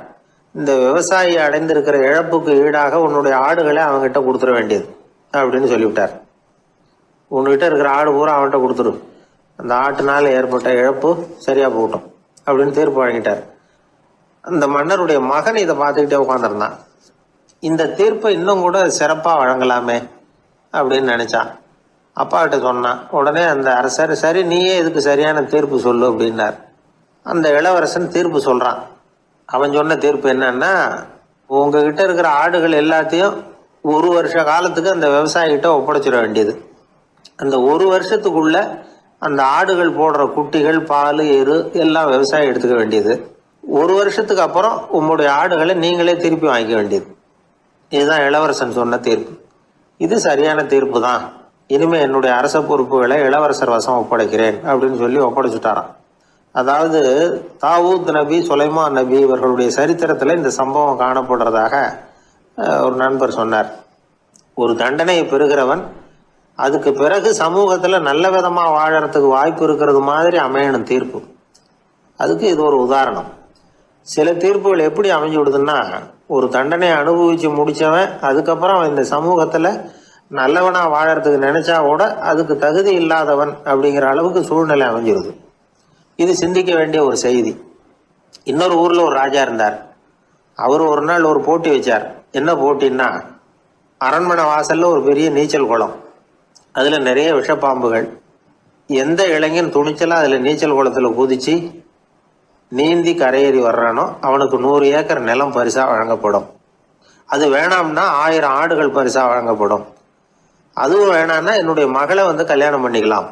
இந்த விவசாயி அடைந்திருக்கிற இழப்புக்கு ஈடாக உன்னுடைய ஆடுகளை அவங்ககிட்ட கொடுத்துட வேண்டியது அப்படின்னு சொல்லிவிட்டார். உன்கிட்ட இருக்கிற ஆடு பூரா அவன்கிட்ட கொடுத்துரு, அந்த ஆட்டுனால ஏற்பட்ட இழப்பு சரியா போகட்டும் அப்படின்னு தீர்ப்பு வழங்கிட்டார். அந்த மன்னருடைய மகன் இதை பார்த்துக்கிட்டே உட்காந்துருந்தான். இந்த தீர்ப்பை இன்னும் கூட சிறப்பாக வழங்கலாமே அப்படின்னு நினைச்சான். அப்பா கிட்ட சொன்னான். உடனே அந்த அரசர், சரி நீயே இதுக்கு சரியான தீர்ப்பு சொல்லு அப்படின்னார். அந்த இளவரசன் தீர்ப்பு சொல்றான். அவன் சொன்ன தீர்ப்பு என்னன்னா, உங்ககிட்ட இருக்கிற ஆடுகள் எல்லாத்தையும் 1 வருஷ காலத்துக்கு அந்த விவசாயிகிட்ட ஒப்படைச்சிட வேண்டியது. அந்த 1 வருஷத்துக்குள்ள அந்த ஆடுகள் போடுற குட்டிகள், பால், எரு எல்லாம் விவசாயி எடுத்துக்க வேண்டியது. 1 வருஷத்துக்கு அப்புறம் உங்களுடைய ஆடுகளை நீங்களே திருப்பி வாங்கிக்க வேண்டியது. இதுதான் இளவரசன் சொன்ன தீர்ப்பு. இது சரியான தீர்ப்பு தான். இனிமே என்னுடைய அரச பொறுப்புகளை இளவரசர் வசம் ஒப்படைக்கிறேன் அப்படின்னு சொல்லி ஒப்படைச்சுட்டாராம். அதாவது தாவூத் நபி, சுலைமான் நபி இவர்களுடைய சரித்திரத்தில் இந்த சம்பவம் காணப்படுறதாக ஒரு நண்பர் சொன்னார். ஒரு தண்டனையை பெறுகிறவன் அதுக்கு பிறகு சமூகத்தில் நல்ல விதமாக வாழறதுக்கு வாய்ப்பு இருக்கிறது மாதிரி அமையணும் தீர்ப்பு. அதுக்கு இது ஒரு உதாரணம். சில தீர்ப்புகள் எப்படி அமைஞ்சு விடுதுன்னா, ஒரு தண்டனையை அனுபவிச்சு முடிச்சவன் அதுக்கப்புறம் இந்த சமூகத்தில் நல்லவனாக வாழறதுக்கு நினைச்சா கூட அதுக்கு தகுதி இல்லாதவன் அப்படிங்கிற அளவுக்கு சூழ்நிலை அமைஞ்சிருது. இது சிந்திக்க வேண்டிய ஒரு செய்தி. இன்னொரு ஊரில் ஒரு ராஜா இருந்தார். அவர் ஒரு நாள் ஒரு போட்டி வச்சார். என்ன போட்டின்னா, அரண்மனை வாசலில் ஒரு பெரிய நீச்சல் குளம், அதில் நிறைய விஷப்பாம்புகள். எந்த இளைஞன் துணிச்சலாக அதில் நீச்சல் குளத்தில் குதிச்சு நீந்தி கரையேறி வர்றானோ அவனுக்கு 100 ஏக்கர் நிலம் பரிசாக வழங்கப்படும். அது வேணாம்னா 1000 ஆடுகள் பரிசாக வழங்கப்படும். அதுவும் வேணான்னா என்னுடைய மகளை வந்து கல்யாணம் பண்ணிக்கலாம்.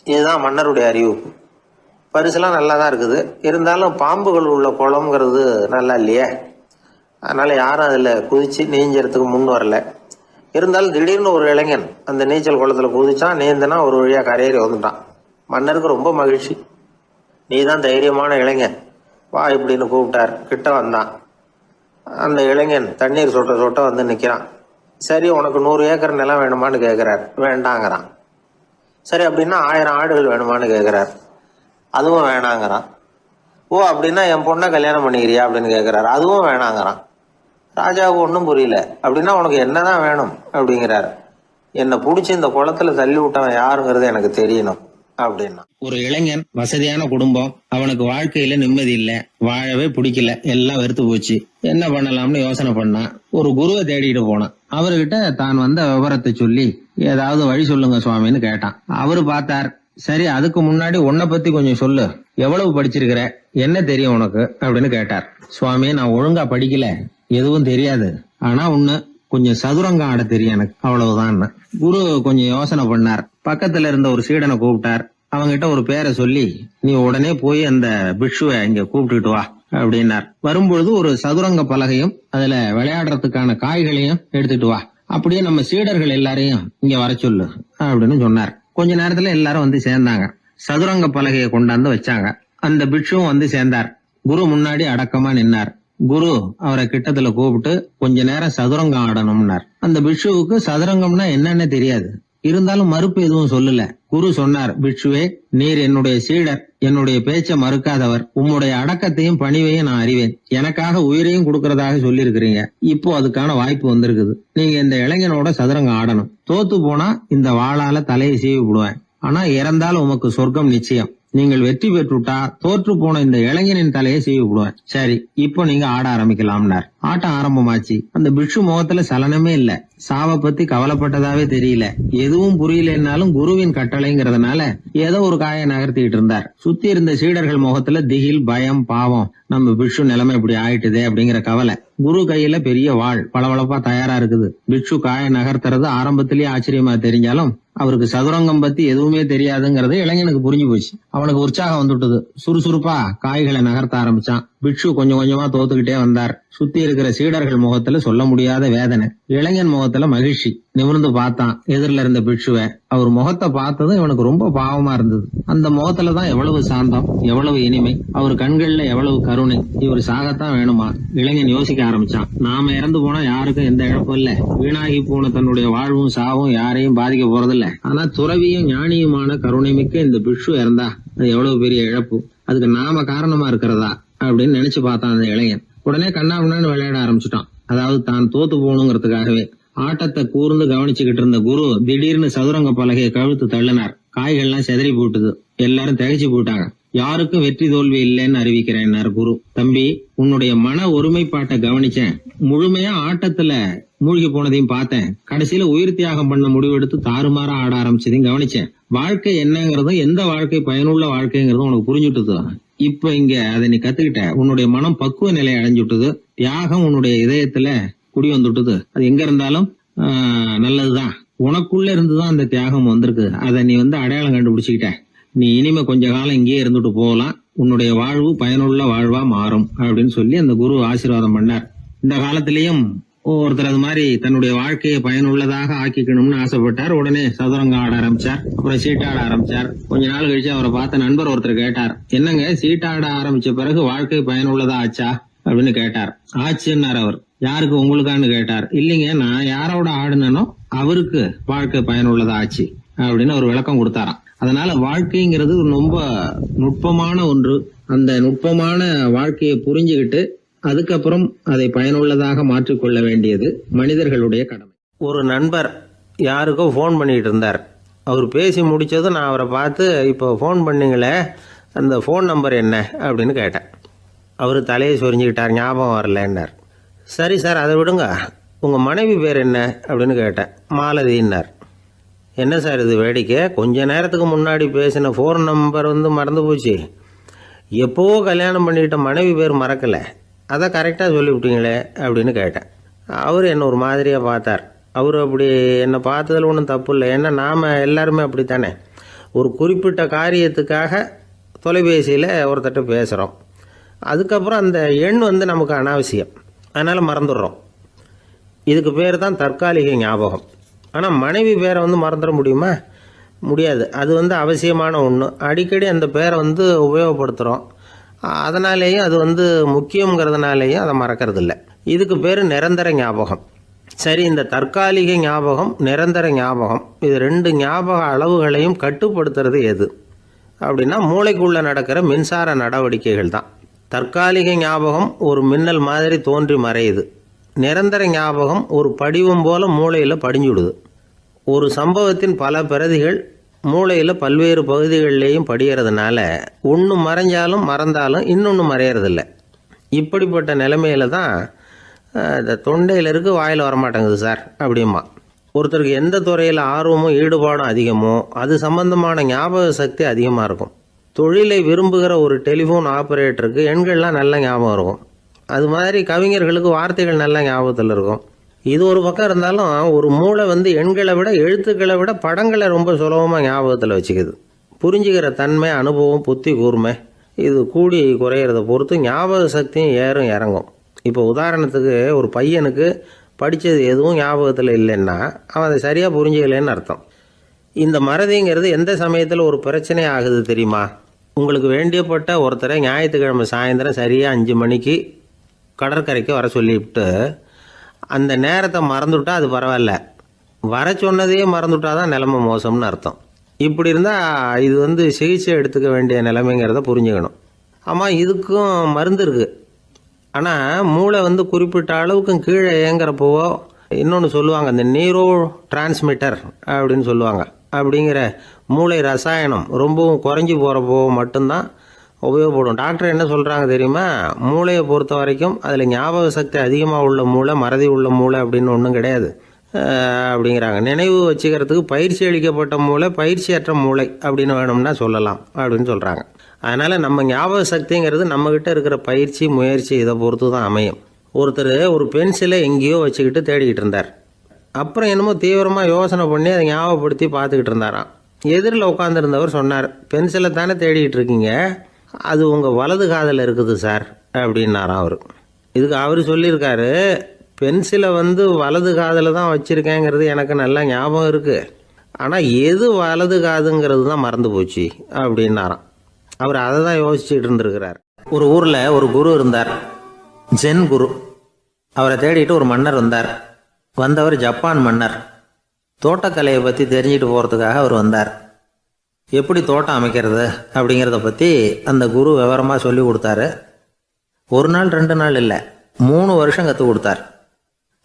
இதுதான் மன்னருடைய அறிவிப்பு. பரிசுலாம் நல்லா தான் இருக்குது. இருந்தாலும் பாம்புகள் உள்ள குளம்ங்கிறது நல்லா இல்லையே, அதனால யாரும் அதில் குதிச்சு நீஞ்சறதுக்கு முன் வரல. இருந்தாலும் திடீர்னு ஒரு இளைஞன் அந்த நீச்சல் குளத்தில் குதிச்சான். நீந்தினா ஒரு வழியாக கரையேறி வந்துட்டான். மன்னருக்கு ரொம்ப மகிழ்ச்சி. நீ தான் தைரியமான இளைஞன், வா இப்படின்னு கூப்பிட்டார். கிட்ட வந்தான். அந்த இளைஞன் தண்ணீர் சொட்ட சொட்ட வந்து நிற்கிறான். சரி, உனக்கு 100 ஏக்கர் நிலம் வேணுமான்னு கேட்குறார். வேண்டாங்கிறான். சரி, அப்படின்னா 1000 ஆடுகள் வேணுமான்னு கேட்குறார். அதுவும் வேணாங்கிறான். ஓ, அப்படின்னா என் பொண்ணை கல்யாணம் பண்ணிக்கிறியா அப்படின்னு கேட்குறாரு. அதுவும் வேணாங்கிறான். ராஜாவுக்கு ஒன்றும் புரியல. அப்படின்னா உனக்கு என்னதான் வேணும் அப்படிங்கிறார். என்னை பிடிச்சி இந்த குளத்துல தள்ளி விட்டவன் யாருங்கிறது எனக்கு தெரியணும் அப்படின்னா. ஒரு இளைஞன், வசதியான குடும்பம், அவனுக்கு வாழ்க்கையில நிம்மதி இல்ல, வாழவே பிடிக்கல, எல்லாம் வெறுத்து போச்சு. என்ன பண்ணலாம்னு யோசனை பண்ணான். ஒரு குருவை தேடிட்டு போனான். அவர்கிட்ட தான் வந்த விவரத்தை சொல்லி ஏதாவது வழி சொல்லுங்க சுவாமின்னு கேட்டான். அவரு பார்த்தார். சரி, அதுக்கு முன்னாடி உன்னை பத்தி கொஞ்சம் சொல்லு, எவ்வளவு படிச்சிருக்கிற, என்ன தெரியும் உனக்கு அப்படின்னு கேட்டார். சுவாமி, நான் ஒழுங்கா படிக்கல, எதுவும் தெரியாது, ஆனா ஒண்ணு, கொஞ்சம் சதுரங்கம் ஆட தெரியும் எனக்கு, அவ்வளவுதான். குரு கொஞ்சம் யோசனை பண்ணார். பக்கத்துல இருந்த ஒரு சீடனை கூப்பிட்டார். அவங்கிட்ட ஒரு பேரை சொல்லி, நீ உடனே போய் அந்த பிக்ஷுவை இங்க கூப்பிட்டுட்டு வா அப்படின்னார். வரும்பொழுது ஒரு சதுரங்க பலகையும் அதுல விளையாடுறதுக்கான காய்களையும் எடுத்துட்டு வா, அப்படியே நம்ம சீடர்கள் எல்லாரையும் இங்க வர சொல்லு அப்படின்னு சொன்னார். கொஞ்ச நேரத்துல எல்லாரும் வந்து சேர்ந்தாங்க. சதுரங்க பலகையை கொண்டாந்து வச்சாங்க. அந்த பிக்ஷுவும் வந்து சேர்ந்தார். குரு முன்னாடி அடக்கமா நின்னார். குரு அவரை கிட்டத்துல கூப்பிட்டு கொஞ்ச நேரம் சதுரங்கம் ஆடணும்னார். அந்த பிக்ஷுவுக்கு சதுரங்கம்னா என்னன்னு தெரியாது. இருந்தாலும் மறுப்பு எதுவும் சொல்லல. குரு சொன்னார், பிக்ஷுவே, நீர் என்னுடைய சீடர், என்னுடைய பேச்சை மறுக்காதவர், உம்முடைய அடக்கத்தையும் பணிவையும் நான் அறிவேன். எனக்காக உயிரையும் கொடுக்கறதாக சொல்லி இருக்கிறீங்க. இப்போ அதுக்கான வாய்ப்பு வந்திருக்குது. நீங்க இந்த இளைஞனோட சதுரங்கம் ஆடணும். தோத்து போனா இந்த வாளால தலையை சீவி விடுவேன். ஆனா இறந்தாலும் உமக்கு சொர்க்கம் நிச்சயம். நீங்கள் வெற்றி பெற்றுட்டா தோற்று போன இந்த இளைஞனின் தலையை சீவி விடுவேன். சரி, இப்போ நீங்க ஆட ஆரம்பிக்கலாம்னார். ஆட்டம் ஆரம்பமாச்சு. அந்த பிக்ஷு முகத்துல சலனமே இல்ல. சாவை பத்தி கவலைப்பட்டதாவே தெரியல. எதுவும் புரியலன்னாலும் குருவின் கட்டளைங்கிறதுனால ஏதோ ஒரு காயை நகர்த்திட்டு இருந்தார். சுத்தி இருந்த சீடர்கள் முகத்துல திகில், பயம், பாவம், நம்ம பிக்ஷு நிலைமை இப்படி ஆயிட்டுதே அப்படிங்கிற கவலை. குரு கையில பெரிய வாள் பளபளப்பா தயாரா இருக்குது. பிக்ஷு காயை நகர்த்துறது ஆரம்பத்திலேயே ஆச்சரியமா தெரிஞ்சாலும் அவருக்கு சதுரங்கம் பத்தி எதுவுமே தெரியாதுங்கிறது இளைஞனுக்கு புரிஞ்சு போச்சு. அவனுக்கு உற்சாகம் வந்துட்டது. சுறுசுறுப்பா காய்களை நகர்த்த ஆரம்பிச்சான். பிக்ஷு கொஞ்சம் கொஞ்சமா தோத்துக்கிட்டே வந்தார். சுத்தி இருக்கிற சீடர்கள் முகத்துல சொல்ல முடியாத வேதனை. இளைஞன் முகத்துல மகிழ்ச்சி. நிமிர்ந்து பார்த்தான் எதிரில இருந்த பிக்ஷுவை. அவர் முகத்தை பார்த்ததும் இவனுக்கு ரொம்ப பாவமா இருந்தது. அந்த முகத்துலதான் எவ்வளவு சாந்தம், எவ்வளவு இனிமை, அவர் கண்கள்ல எவ்வளவு கருணை. இவர் சாகத்தான் வேணுமா? இளைஞன் யோசிக்க ஆரம்பிச்சான். நாம இறந்து போனா யாருக்கும் எந்த இழப்பும் இல்ல. வீணாகி போன தன்னுடைய வாழ்வும் சாவும் யாரையும் பாதிக்க போறதில்ல. ஆனா துறவியும் ஞானியுமான கருணை மிக்க இந்த பிக்ஷு இறந்தா அது எவ்வளவு பெரிய இழப்பு. அதுக்கு நாம காரணமா இருக்கிறதா அப்படின்னு நினைச்சு பார்த்தான் அந்த இளைஞன். உடனே கண்ணாமண்ணான்னு விளையாட ஆரம்பிச்சுட்டான். அதாவது தான் தோத்து போகணுங்கிறதுக்காகவே. ஆட்டத்தை கூர்ந்து கவனிச்சுக்கிட்டு இருந்த குரு திடீர்னு சதுரங்க பலகையை கழுத்து தள்ளினார். காய்கள்லாம் செதறி போட்டுது. எல்லாரும் திகைச்சு போயிட்டாங்க. யாருக்கும் வெற்றி தோல்வி இல்லைன்னு அறிவிக்கிறேன் குரு. தம்பி, உன்னுடைய மன ஒருமைப்பாட்டை கவனிச்சேன். முழுமையா ஆட்டத்துல மூழ்கி போனதையும் பார்த்தேன். கடைசியில உயிர் தியாகம் பண்ண முடிவெடுத்து தாறுமாறா ஆட ஆரம்பிச்சதையும் கவனிச்சேன். வாழ்க்கை என்னங்கிறதும் எந்த வாழ்க்கை பயனுள்ள வாழ்க்கைங்கிறதும் உனக்கு புரிஞ்சுட்டுது. இப்ப இங்க அதை நீ கத்துக்கிட்ட. உன்னுடைய மனம் பக்குவ நிலை அடைஞ்சுட்டுது. தியாகம் உன்னுடைய இதயத்துல குடி வந்துட்டுது. அது எங்க இருந்தாலும் நல்லதுதான். உனக்குள்ள இருந்துதான் அந்த தியாகம் வந்திருக்கு. அதை நீ அடையாளம் கண்டுபிடிச்சுக்கிட்ட. நீ இனிமே கொஞ்ச காலம் இங்கேயே இருந்துட்டு போகலாம். உன்னுடைய வாழ்வு பயனுள்ள வாழ்வா மாறும் அப்படின்னு சொல்லி அந்த குரு ஆசீர்வாதம் பண்ணார். இந்த காலத்திலயும் ஒருத்தர் அது மாதிரி தன்னுடைய வாழ்க்கையை பயனுள்ளதாக ஆக்கிக்கணும்னு ஆசைப்பட்டார். உடனே சதுரங்கம் ஆட ஆரம்பிச்சார். அப்புறம் சீட்டாட ஆரம்பிச்சார். கொஞ்ச நாள் கழிச்சு அவரை பார்த்த நண்பர் ஒருத்தர் கேட்டார், என்னங்க சீட்டாட ஆரம்பிச்ச பிறகு வாழ்க்கை பயனுள்ளதா ஆச்சா அப்படின்னு கேட்டார். ஆச்சுன்னார் அவர். யாருக்கு, உங்களுக்கான்னு கேட்டார். இல்லைங்க, நான் யாரோட ஆடுனோ அவருக்கு வாழ்க்கை பயனுள்ளதா ஆச்சு அப்படின்னு அவர் விளக்கம் கொடுத்தாராம். அதனால வாழ்க்கைங்கிறது ரொம்ப நுட்பமான ஒன்று. அந்த நுட்பமான வாழ்க்கையை புரிஞ்சுக்கிட்டு அதுக்கப்புறம் அதை பயனுள்ளதாக மாற்றிக்கொள்ள வேண்டியது மனிதர்களுடைய கடமை. ஒரு நண்பர் யாருக்கோ ஃபோன் பண்ணிட்டு இருந்தார். அவர் பேசி முடிச்சதும் நான் அவரை பார்த்து, இப்போ ஃபோன் பண்ணீங்களே, அந்த ஃபோன் நம்பர் என்ன அப்படின்னு கேட்டேன். அவர் தலையை சொரிஞ்சுக்கிட்டார். ஞாபகம் வரலன்னார். சரி சார், அதை விடுங்க, உங்கள் மனைவி பேர் என்ன அப்படின்னு கேட்டேன். மாலதின்னார். என்ன சார் இது வேடிக்கை, கொஞ்ச நேரத்துக்கு முன்னாடி பேசின ஃபோன் நம்பர் மறந்து போச்சு. எப்போவோ கல்யாணம் பண்ணிக்கிட்ட மனைவி பேர் மறக்கலை, அதை கரெக்டாக சொல்லிவிட்டீங்களே அப்படின்னு கேட்டேன். அவர் என்ன ஒரு மாதிரியாக பார்த்தார். அவர் அப்படி என்னை பார்த்ததில் ஒன்றும் தப்பு இல்லை. ஏன்னா நாம் எல்லாருமே அப்படித்தானே. ஒரு குறிப்பிட்ட காரியத்துக்காக தொலைபேசியில் ஒருத்தட்ட பேசுகிறோம். அதுக்கப்புறம் அந்த எண் நமக்கு அனாவசியம், அதனால் மறந்துடுறோம். இதுக்கு பேர் தான் தற்காலிக ஞாபகம். ஆனால் மனைவி பேரை மறந்துட முடியுமா? முடியாது. அது அவசியமான ஒன்று. அடிக்கடி அந்த பேரை உபயோகப்படுத்துகிறோம். அதனாலேயும் அது முக்கியங்கிறதுனாலேயும் அதை மறக்கறதில்ல. இதுக்கு பேர் நிரந்தர ஞாபகம். சரி, இந்த தற்காலிக ஞாபகம், நிரந்தர ஞாபகம், இது 2 ஞாபக அளவுகளையும் கட்டுப்படுத்துறது எது அப்படின்னா மூளைக்குள்ளே நடக்கிற மின்சார நடவடிக்கைகள் தான். தற்காலிக ஞாபகம் ஒரு மின்னல் மாதிரி தோன்றி மறையுது. நிரந்தர ஞாபகம் ஒரு படிவம் போல மூளையில் படிஞ்சுடுது. ஒரு சம்பவத்தின் பல பிரதிகள் மூளையில் பல்வேறு பகுதிகளிலேயும் படிகிறதுனால ஒன்று மறைஞ்சாலும் மறந்தாலும் இன்னொன்று மறையறதில்லை. இப்படிப்பட்ட நிலைமையில தான் இந்த தொண்டையில் இருக்கு, வாயில் வரமாட்டேங்குது சார் அப்படிமா. ஒருத்தருக்கு எந்த துறையில் ஆர்வமும் ஈடுபாடும் அதிகமோ அது சம்பந்தமான ஞாபக சக்தி அதிகமாக இருக்கும். தொழிலை விரும்புகிற ஒரு டெலிஃபோன் ஆப்ரேட்டருக்கு எண்கள்லாம் நல்ல ஞாபகம் இருக்கும். அது மாதிரி கவிஞர்களுக்கு வார்த்தைகள் நல்ல ஞாபகத்தில் இருக்கும். இது ஒரு பக்கம் இருந்தாலும் ஒரு மூளை எண்களை விட எழுத்துக்களை விட படங்களை ரொம்ப சுலபமாக ஞாபகத்தில் வச்சுக்குது. புரிஞ்சுக்கிற தன்மை, அனுபவம், புத்தி கூர்மை இது கூடி குறையிறத பொறுத்து ஞாபக சக்தியும் ஏறும் இறங்கும். இப்போ உதாரணத்துக்கு ஒரு பையனுக்கு படித்தது எதுவும் ஞாபகத்தில் இல்லைன்னா அவன் அதை சரியாக புரிஞ்சுக்கலைன்னு அர்த்தம். இந்த மறதிங்கிறது எந்த சமயத்தில் ஒரு பிரச்சனை ஆகுது தெரியுமா? உங்களுக்கு வேண்டியப்பட்ட ஒருத்தரை ஞாயிற்றுக்கிழமை சாயந்தரம் சரியாக 5 மணிக்கு கடற்கரைக்கு வர சொல்லிவிட்டு அந்த நேரத்தை மறந்துவிட்டா அது பரவாயில்ல, வர சொன்னதையே மறந்துவிட்டா தான் நிலைமை மோசம்னு அர்த்தம். இப்படி இருந்தால் இது சிகிச்சை எடுத்துக்க வேண்டிய நிலைமைங்கிறத புரிஞ்சுக்கணும். ஆமாம், இதுக்கும் மருந்து இருக்குது. ஆனால் மூளை குறிப்பிட்ட அளவுக்கும் கீழே இயங்குறப்போவோ இன்னொன்று சொல்லுவாங்க, இந்த நியூரோ டிரான்ஸ்மிட்டர் அப்படின்னு சொல்லுவாங்க. அப்படிங்கிற மூளை ரசாயனம் ரொம்பவும் குறைஞ்சி போகிறப்போ மட்டும்தான் உபயோகப்படும். டாக்டர் என்ன சொல்கிறாங்க தெரியுமா? மூளையை பொறுத்த வரைக்கும் அதில் ஞாபக சக்தி அதிகமாக உள்ள மூளை, மறதி உள்ள மூளை அப்படின்னு ஒன்றும் கிடையாது அப்படிங்கிறாங்க. நினைவு வச்சுக்கிறதுக்கு பயிற்சி அளிக்கப்பட்ட மூளை, பயிற்சியற்ற மூளை அப்படின்னு வேணும்னா சொல்லலாம் அப்படின்னு சொல்கிறாங்க. அதனால் நம்ம ஞாபக சக்திங்கிறது நம்மக்கிட்ட இருக்கிற பயிற்சி, முயற்சி இதை பொறுத்து தான் அமையும். ஒருத்தர் ஒரு பென்சிலை எங்கேயோ வச்சுக்கிட்டு தேடிக்கிட்டு இருந்தார். அப்புறம் என்னமோ தீவிரமாக யோசனை பண்ணி அதை ஞாபகப்படுத்தி பார்த்துக்கிட்டு இருந்தாராம். எதிரில் உட்காந்துருந்தவர் சொன்னார், பென்சிலை தானே தேடிக்கிட்டு இருக்கீங்க, அது உங்கள் வலது காதில் இருக்குது சார் அப்படின்னாராம் அவர். இதுக்கு அவர் சொல்லியிருக்காரு, பென்சிலை வலது காதில் தான் வச்சுருக்கேங்கிறது எனக்கு நல்லா ஞாபகம் இருக்குது, ஆனால் எது வலது காதுங்கிறது தான் மறந்து போச்சு அப்படின்னாராம். அவர் அதை தான் யோசிச்சுட்டு இருந்திருக்கிறார். ஒரு ஊரில் ஒரு குரு இருந்தார், ஜென் குரு. அவரை தேடிட்டு ஒரு மன்னர் வந்தார். வந்தவர் ஜப்பான் மன்னர். தோட்டக்கலையை பற்றி தெரிஞ்சுட்டு போகிறதுக்காக அவர் வந்தார். எப்படி தோட்டம் அமைக்கிறது அப்படிங்கிறத பற்றி அந்த குரு விவரமாக சொல்லி கொடுத்தாரு. 1 நாள் 2 நாள் இல்லை, 3 வருஷம் கற்றுக் கொடுத்தார்.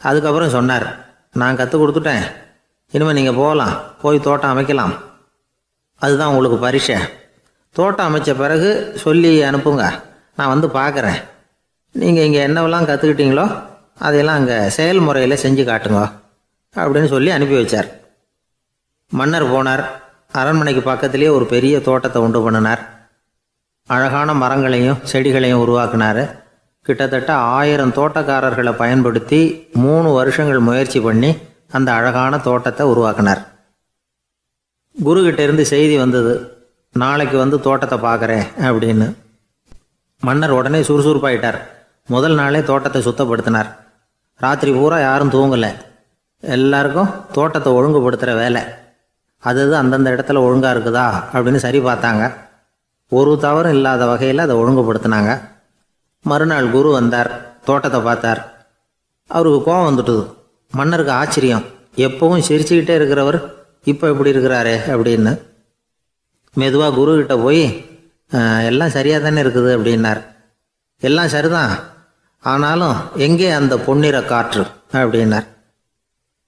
அதுக்கப்புறம் சொன்னார், நான் கற்றுக் கொடுத்துட்டேன், இனிமேல் நீங்கள் போகலாம், போய் தோட்டம் அமைக்கலாம், அதுதான் உங்களுக்கு பரிசை. தோட்டம் அமைச்ச பிறகு சொல்லி அனுப்புங்க, நான் பார்க்குறேன். நீங்கள் இங்கே என்னவெல்லாம் கற்றுக்கிட்டீங்களோ அதையெல்லாம் அங்கே செயல்முறையில் செஞ்சு காட்டுங்க அப்படின்னு சொல்லி அனுப்பி வச்சார். மன்னர் போனார். அரண்மனைக்கு பக்கத்திலே ஒரு பெரிய தோட்டத்தை உண்டு பண்ணினார். அழகான மரங்களையும் செடிகளையும் உருவாக்கினார். கிட்டத்தட்ட 1000 தோட்டக்காரர்களை பயன்படுத்தி 3 வருஷங்கள் முயற்சி பண்ணி அந்த அழகான தோட்டத்தை உருவாக்கினார். குருக்கிட்ட இருந்து செய்தி வந்தது, நாளைக்கு தோட்டத்தை பார்க்குறேன் அப்படின்னு. மன்னர் உடனே சுறுசுறுப்பாயிட்டார். முதல் நாளே தோட்டத்தை சுத்தப்படுத்தினார். ராத்திரி பூரா யாரும் தூங்கலை. எல்லாருக்கும் தோட்டத்தை ஒழுங்குபடுத்துகிற வேலை. அது அந்தந்த இடத்துல ஒழுங்காக இருக்குதா அப்படின்னு சரி பார்த்தாங்க. ஒரு தவறும் இல்லாத வகையில் அதை ஒழுங்குபடுத்தினாங்க. மறுநாள் குரு வந்தார், தோட்டத்தை பார்த்தார். அவருக்கு கோபம் வந்துட்டுது. மன்னருக்கு ஆச்சரியம், எப்பவும் சிரிச்சுக்கிட்டே இருக்கிறவர் இப்போ இப்படி இருக்கிறாரே அப்படின்னு. மெதுவாக குருக்கிட்ட போய் எல்லாம் சரியாக தானே இருக்குது அப்படின்னார். எல்லாம் சரிதான், ஆனாலும் எங்கே அந்த பொன்னிற காற்று அப்படின்னார்.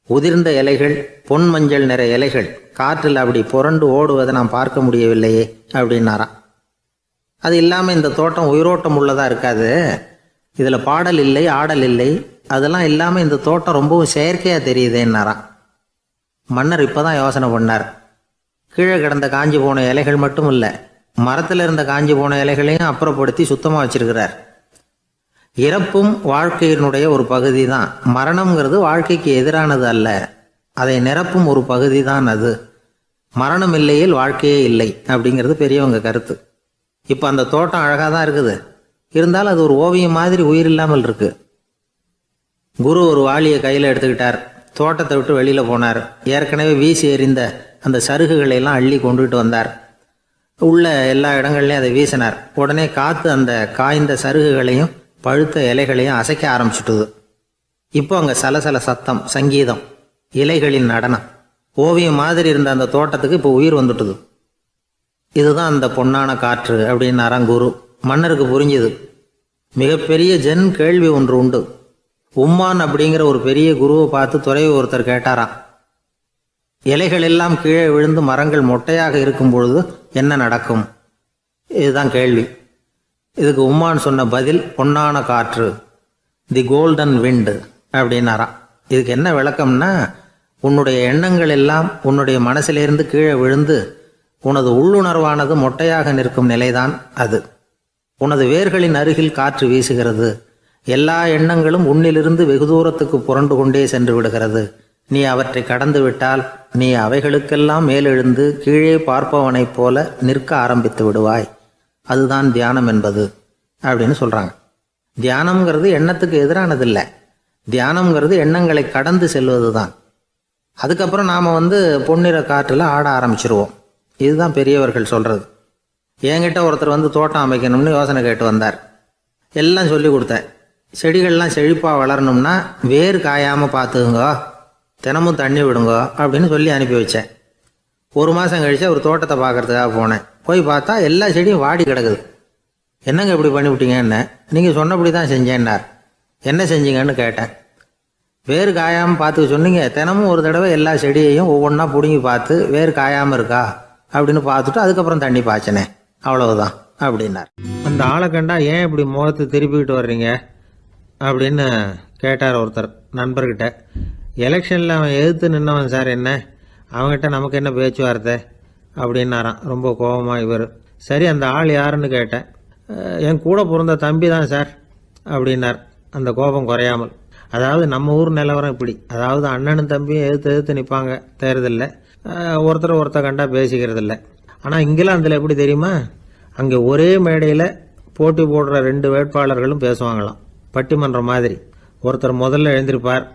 உதிர்ந்த இலைகள், பொன் மஞ்சள் நிற இலைகள் காற்றில் அப்படி புரண்டு ஓடுவதை நான் பார்க்க முடியவில்லையே அப்படின்னாராம். அது இல்லாமல் இந்த தோட்டம் உயிரோட்டம் உள்ளதாக இருக்காது, இதில் பாடல் இல்லை, ஆடல் இல்லை, அதெல்லாம் இல்லாமல் இந்த தோட்டம் ரொம்பவும் செயற்கையாக தெரியுதேன்னாராம். மன்னர் இப்போ தான் யோசனை பண்ணார். கீழே கிடந்த காஞ்சி போன இலைகள் மட்டும் இல்லை, மரத்தில் இருந்த காஞ்சி போன இலைகளையும் அப்புறப்படுத்தி சுத்தமாக வச்சிருக்கிறார். இறப்பும் வாழ்க்கையினுடைய ஒரு பகுதி தான். மரணம்ங்கிறது வாழ்க்கைக்கு எதிரானது அல்ல, அதை நிரப்பும் ஒரு பகுதி தான் அது. மரணம் இல்லையில் வாழ்க்கையே இல்லை அப்படிங்கிறது பெரியவங்க கருத்து. இப்போ அந்த தோட்டம் அழகாக தான் இருக்குது, இருந்தாலும் அது ஒரு ஓவியம் மாதிரி உயிர் இல்லாமல் இருக்கு. குரு ஒரு வாளியை கையில் எடுத்துக்கிட்டார். தோட்டத்தை விட்டு வெளியில் போனார். ஏற்கனவே வீசி எறிந்த அந்த சருகுகளை எல்லாம் அள்ளி கொண்டுகிட்டு வந்தார். உள்ள எல்லா இடங்கள்லையும் அதை வீசினார். உடனே காற்று அந்த காய்ந்த சருகுகளையும் பழுத்த இலைகளையும் அசைக்க ஆரம்பிச்சுட்டுது. இப்போ அங்கே சலசல சத்தம், சங்கீதம், இலைகளின் நடனம், ஓவியம் மாதிரி இருந்த அந்த தோட்டத்துக்கு இப்போ உயிர் வந்துட்டுது. இதுதான் அந்த பொன்னான காற்று அப்படின்னாராம் குரு. மன்னருக்கு புரிஞ்சுது. மிகப்பெரிய ஜென் கேள்வி ஒன்று உண்டு. உம்மான் அப்படிங்கிற ஒரு பெரிய குருவை பார்த்து துறவி ஒருத்தர் கேட்டாராம், இலைகள் எல்லாம் கீழே விழுந்து மரங்கள் மொட்டையாக இருக்கும் பொழுது என்ன நடக்கும்? இதுதான் கேள்வி. இதுக்கு உம்மான் சொன்ன பதில் பொன்னான காற்று, தி கோல்டன் விண்ட் அப்படின்னாராம். இதுக்கு என்ன விளக்கம்னா, உன்னுடைய எண்ணங்கள் எல்லாம் உன்னுடைய மனசிலிருந்து கீழே விழுந்து உனது உள்ளுணர்வானது மொட்டையாக நிற்கும் நிலைதான் அது. உனது வேர்களின் அருகில் காற்று வீசுகிறது. எல்லா எண்ணங்களும் உன்னிலிருந்து வெகு தூரத்துக்கு புரண்டு கொண்டே சென்று விடுகிறது. நீ அவற்றை கடந்து விட்டால் நீ அவைகளுக்கெல்லாம் மேலெழுந்து கீழே பார்ப்பவனைப் போல நிற்க ஆரம்பித்து விடுவாய். அதுதான் தியானம் என்பது அப்படின்னு சொல்றாங்க. தியானம்ங்கிறது எண்ணத்துக்கு எதிரானதில்லை. தியானம்ங்கிறது எண்ணங்களை கடந்து செல்வது தான். அதுக்கப்புறம் நாம் பொன்னிற காற்றில் ஆட ஆரம்பிச்சிருவோம். இதுதான் பெரியவர்கள் சொல்றது. என்கிட்ட ஒருத்தர் தோட்டம் அமைக்கணும்னு யோசனை கேட்டு வந்தார். எல்லாம் சொல்லி கொடுத்தேன். செடிகள்லாம் செழிப்பாக வளரணும்னா வேர் காயாமல் பார்த்துக்குங்க, தினமும் தண்ணி விடுங்க அப்படின்னு சொல்லி அனுப்பி வச்சேன். ஒரு மாதம் கழிச்சு ஒரு தோட்டத்தை பார்க்கறதுக்காக போனேன். போய் பார்த்தா எல்லா செடியும் வாடி கிடக்குது. என்னங்க இப்படி பண்ணிவிட்டீங்கன்னு. நீங்கள் சொன்னபடி தான் செஞ்சேன்னார். என்ன செஞ்சீங்கன்னு கேட்டேன். வேர் காயாமல் பார்த்துக்க சொன்னீங்க, தினமும் ஒரு தடவை எல்லா செடியையும் ஒவ்வொன்றா பிடுங்கி பார்த்து வேர் காயாமல் இருக்கா அப்படின்னு பார்த்துட்டு அதுக்கப்புறம் தண்ணி பாய்ச்சனே, அவ்வளவுதான் அப்படின்னார். அந்த ஆளை கண்டா ஏன் இப்படி முகத்தை திருப்பிக்கிட்டு வர்றீங்க அப்படின்னு கேட்டார் ஒருத்தர் நண்பர்கிட்ட. எலெக்ஷனில் அவன் எதிர்த்து நின்னவன் சார், என்ன அவங்ககிட்ட நமக்கு என்ன பேச்சுவார்த்தை அப்படின்னாரான் ரொம்ப கோபமாக இவர். சரி, அந்த ஆள் யாருன்னு கேட்டேன். என் கூட பிறந்த தம்பி தான் சார் அப்படின்னார் அந்த கோபம் குறையாமல். அதாவது நம்ம ஊர் நிலவரம் இப்படி. அதாவது அண்ணனும் தம்பியும் எதிர்த்து நிற்பாங்க தேர்தலில். ஒருத்தர் கண்டா பேசிக்கிறது இல்லை. ஆனால் இங்கிலாந்தில் எப்படி தெரியுமா, அங்கே ஒரே மேடையில் போட்டி போடுற 2 வேட்பாளர்களும் பேசுவாங்களாம், பட்டிமன்றம் மாதிரி. ஒருத்தர் முதல்ல எழுந்திருப்பார்,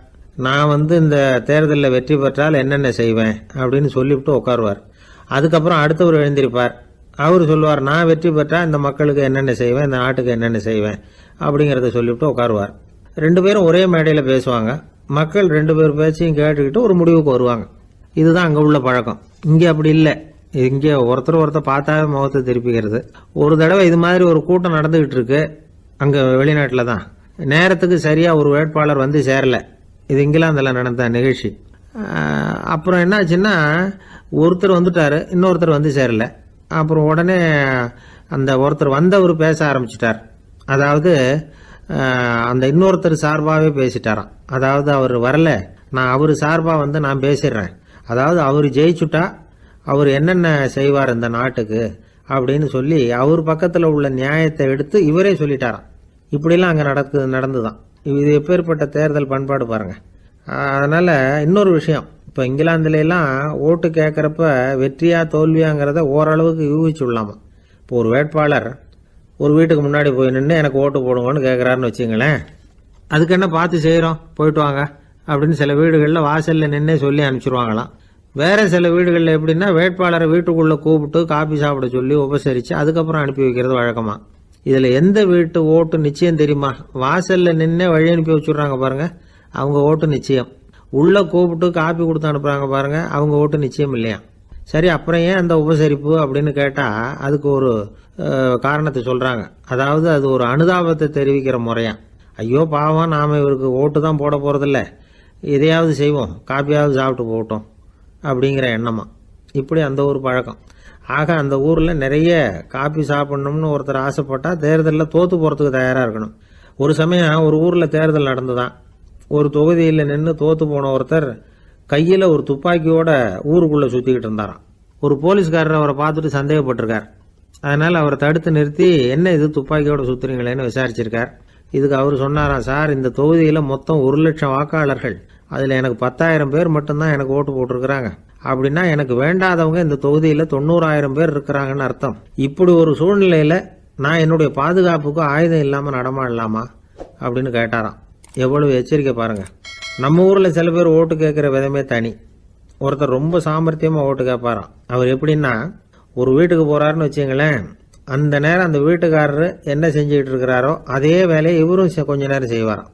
நான் இந்த தேர்தலில் வெற்றி பெற்றால் என்னென்ன செய்வேன் அப்படின்னு சொல்லிவிட்டு உட்காருவார். அதுக்கப்புறம் அடுத்தவர் எழுந்திருப்பார், அவர் சொல்லுவார், நான் வெற்றி பெற்றால் இந்த மக்களுக்கு என்னென்ன செய்வேன், இந்த நாட்டுக்கு என்னென்ன செய்வேன் அப்படிங்கிறத சொல்லிவிட்டு உட்காருவார். 2 பேரும் ஒரே மேடையில் பேசுவாங்க. மக்கள் 2 பேர் பேச்சையும் கேட்டுக்கிட்டு ஒரு முடிவுக்கு வருவாங்க. இதுதான் அங்கே உள்ள பழக்கம். இங்கே அப்படி இல்லை. இங்கே ஒருத்தர் பார்த்தாவே முகத்தை திருப்பிக்கிறது. ஒரு தடவை இது மாதிரி ஒரு கூட்டம் நடந்துகிட்டு இருக்கு அங்கே வெளிநாட்டில் தான். நேரத்துக்கு சரியாக ஒரு வேட்பாளர் சேரல. இது இங்கிலாந்தில் நடந்த நிகழ்ச்சி. அப்புறம் என்னாச்சுன்னா, ஒருத்தர் வந்துட்டாரு, இன்னொருத்தர் சேரல. அப்புறம் உடனே அந்த ஒருத்தர் வந்தவர் பேச ஆரம்பிச்சிட்டார். அதாவது அந்த இன்னொருத்தர் சார்பாகவே பேசிட்டாராம். அதாவது அவர் வரல, நான் அவர் சார்பாக நான் பேசிடுறேன். அதாவது அவர் ஜெயிச்சுட்டா அவர் என்னென்ன செய்வார் இந்த நாட்டுக்கு அப்படின்னு சொல்லி அவர் பக்கத்தில் உள்ள நியாயத்தை எடுத்து இவரே சொல்லிட்டாராம். இப்படிலாம் அங்கே நடந்துதான். இது எப்பேற்பட்ட தேர்தல் பண்பாடு பாருங்க. அதனால இன்னொரு விஷயம், இப்போ இங்கிலாந்துலாம் ஓட்டு கேட்குறப்ப வெற்றியா தோல்வியாங்கிறத ஓரளவுக்கு யூகிச்சு விடலாமா. இப்போ ஒரு வேட்பாளர் ஒரு வீட்டுக்கு முன்னாடி போய் நின்று எனக்கு ஓட்டு போடுங்கன்னு கேட்குறாருன்னு வச்சுங்களேன். அதுக்கு என்ன பார்த்து செய்கிறோம், போயிட்டு வாங்க அப்படின்னு சில வீடுகளில் வாசலில் நின்னே சொல்லி அனுப்பிச்சிருவாங்களாம். வேற சில வீடுகளில் எப்படின்னா, வேட்பாளரை வீட்டுக்குள்ளே கூப்பிட்டு காபி சாப்பிட சொல்லி உபசரித்து அதுக்கப்புறம் அனுப்பி வைக்கிறது வழக்கமா. இதில் எந்த வீட்டு ஓட்டு நிச்சயம் தெரியுமா? வாசலில் நின்னே வழி அனுப்பி வச்சுடுறாங்க பாருங்க, அவங்க ஓட்டு நிச்சயம். உள்ளே கூப்பிட்டு காப்பி கொடுத்து அனுப்புகிறாங்க பாருங்க, அவங்க ஓட்டு நிச்சயம் இல்லையா. சரி, அப்புறம் ஏன் அந்த உபசரிப்பு அப்படின்னு கேட்டால் அதுக்கு ஒரு காரணத்தை சொல்கிறாங்க. அதாவது அது ஒரு அனுதாபத்தை தெரிவிக்கிற முறையா. ஐயோ பாவம், நாம் இவருக்கு ஓட்டு தான் போட போகிறதில்ல, எதையாவது செய்வோம், காப்பியாவது சாப்பிட்டு போகட்டும் அப்படிங்கிற எண்ணமா. இப்படி அந்த ஒரு பழக்கம். ஆக அந்த ஊரில் நிறைய காப்பி சாப்பிடணும்னு ஒருத்தர் ஆசைப்பட்டால் தேர்தலில் தோற்று போகிறதுக்கு தயாராக இருக்கணும். ஒரு சமயம் ஒரு ஊரில் தேர்தல் நடந்துதான். ஒரு தொகுதியில் நின்று தோற்று போன ஒருத்தர் கையில் ஒரு துப்பாக்கியோட ஊருக்குள்ளே சுற்றிக்கிட்டு இருந்தாராம். ஒரு போலீஸ்காரர் அவரை பார்த்துட்டு சந்தேகப்பட்டிருக்கார். அதனால் அவரை தடுத்து நிறுத்தி, என்ன இது துப்பாக்கியோட சுற்றுறீங்களேன்னு விசாரிச்சிருக்கார். இதுக்கு அவர் சொன்னாராம், சார், இந்த தொகுதியில் மொத்தம் 1,00,000 வாக்காளர்கள், அதில் எனக்கு 10,000 பேர் மட்டும்தான் எனக்கு ஓட்டு போட்டிருக்கிறாங்க. அப்படின்னா எனக்கு வேண்டாதவங்க இந்த தொகுதியில் 90,000 பேர் இருக்கிறாங்கன்னு அர்த்தம். இப்படி ஒரு சூழ்நிலையில் நான் என்னுடைய பாதுகாப்புக்கு ஆயுதம் இல்லாமல் நடமாடலாமா அப்படின்னு கேட்டாராம். எவ்வளவு எச்சரிக்கை பாருங்க. நம்ம ஊரில் சில பேர் ஓட்டு கேட்குற விதமே தனி. ஒருத்தர் ரொம்ப சாமர்த்தியமாக ஓட்டு கேட்பாராம். அவர் எப்படின்னா, ஒரு வீட்டுக்கு போகிறாருன்னு வச்சுங்களேன், அந்த நேரம் அந்த வீட்டுக்காரரு என்ன செஞ்சுக்கிட்டு இருக்கிறாரோ அதே வேலையை இவரும் கொஞ்ச நேரம் செய்வாராம்,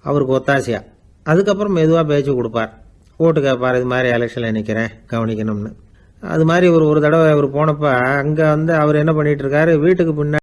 அவருக்கு ஒத்தாசையா. அதுக்கப்புறம் மெதுவாக பேச்சு கொடுப்பார், ஓட்டு கேட்பார், இது மாதிரி எலெக்ஷனில் நிற்கிறேன் கவனிக்கணும்னு. அது மாதிரி ஒரு தடவை அவர் போனப்போ அங்கே அவர் என்ன பண்ணிட்டு இருக்காரு, வீட்டுக்கு பின்னாடி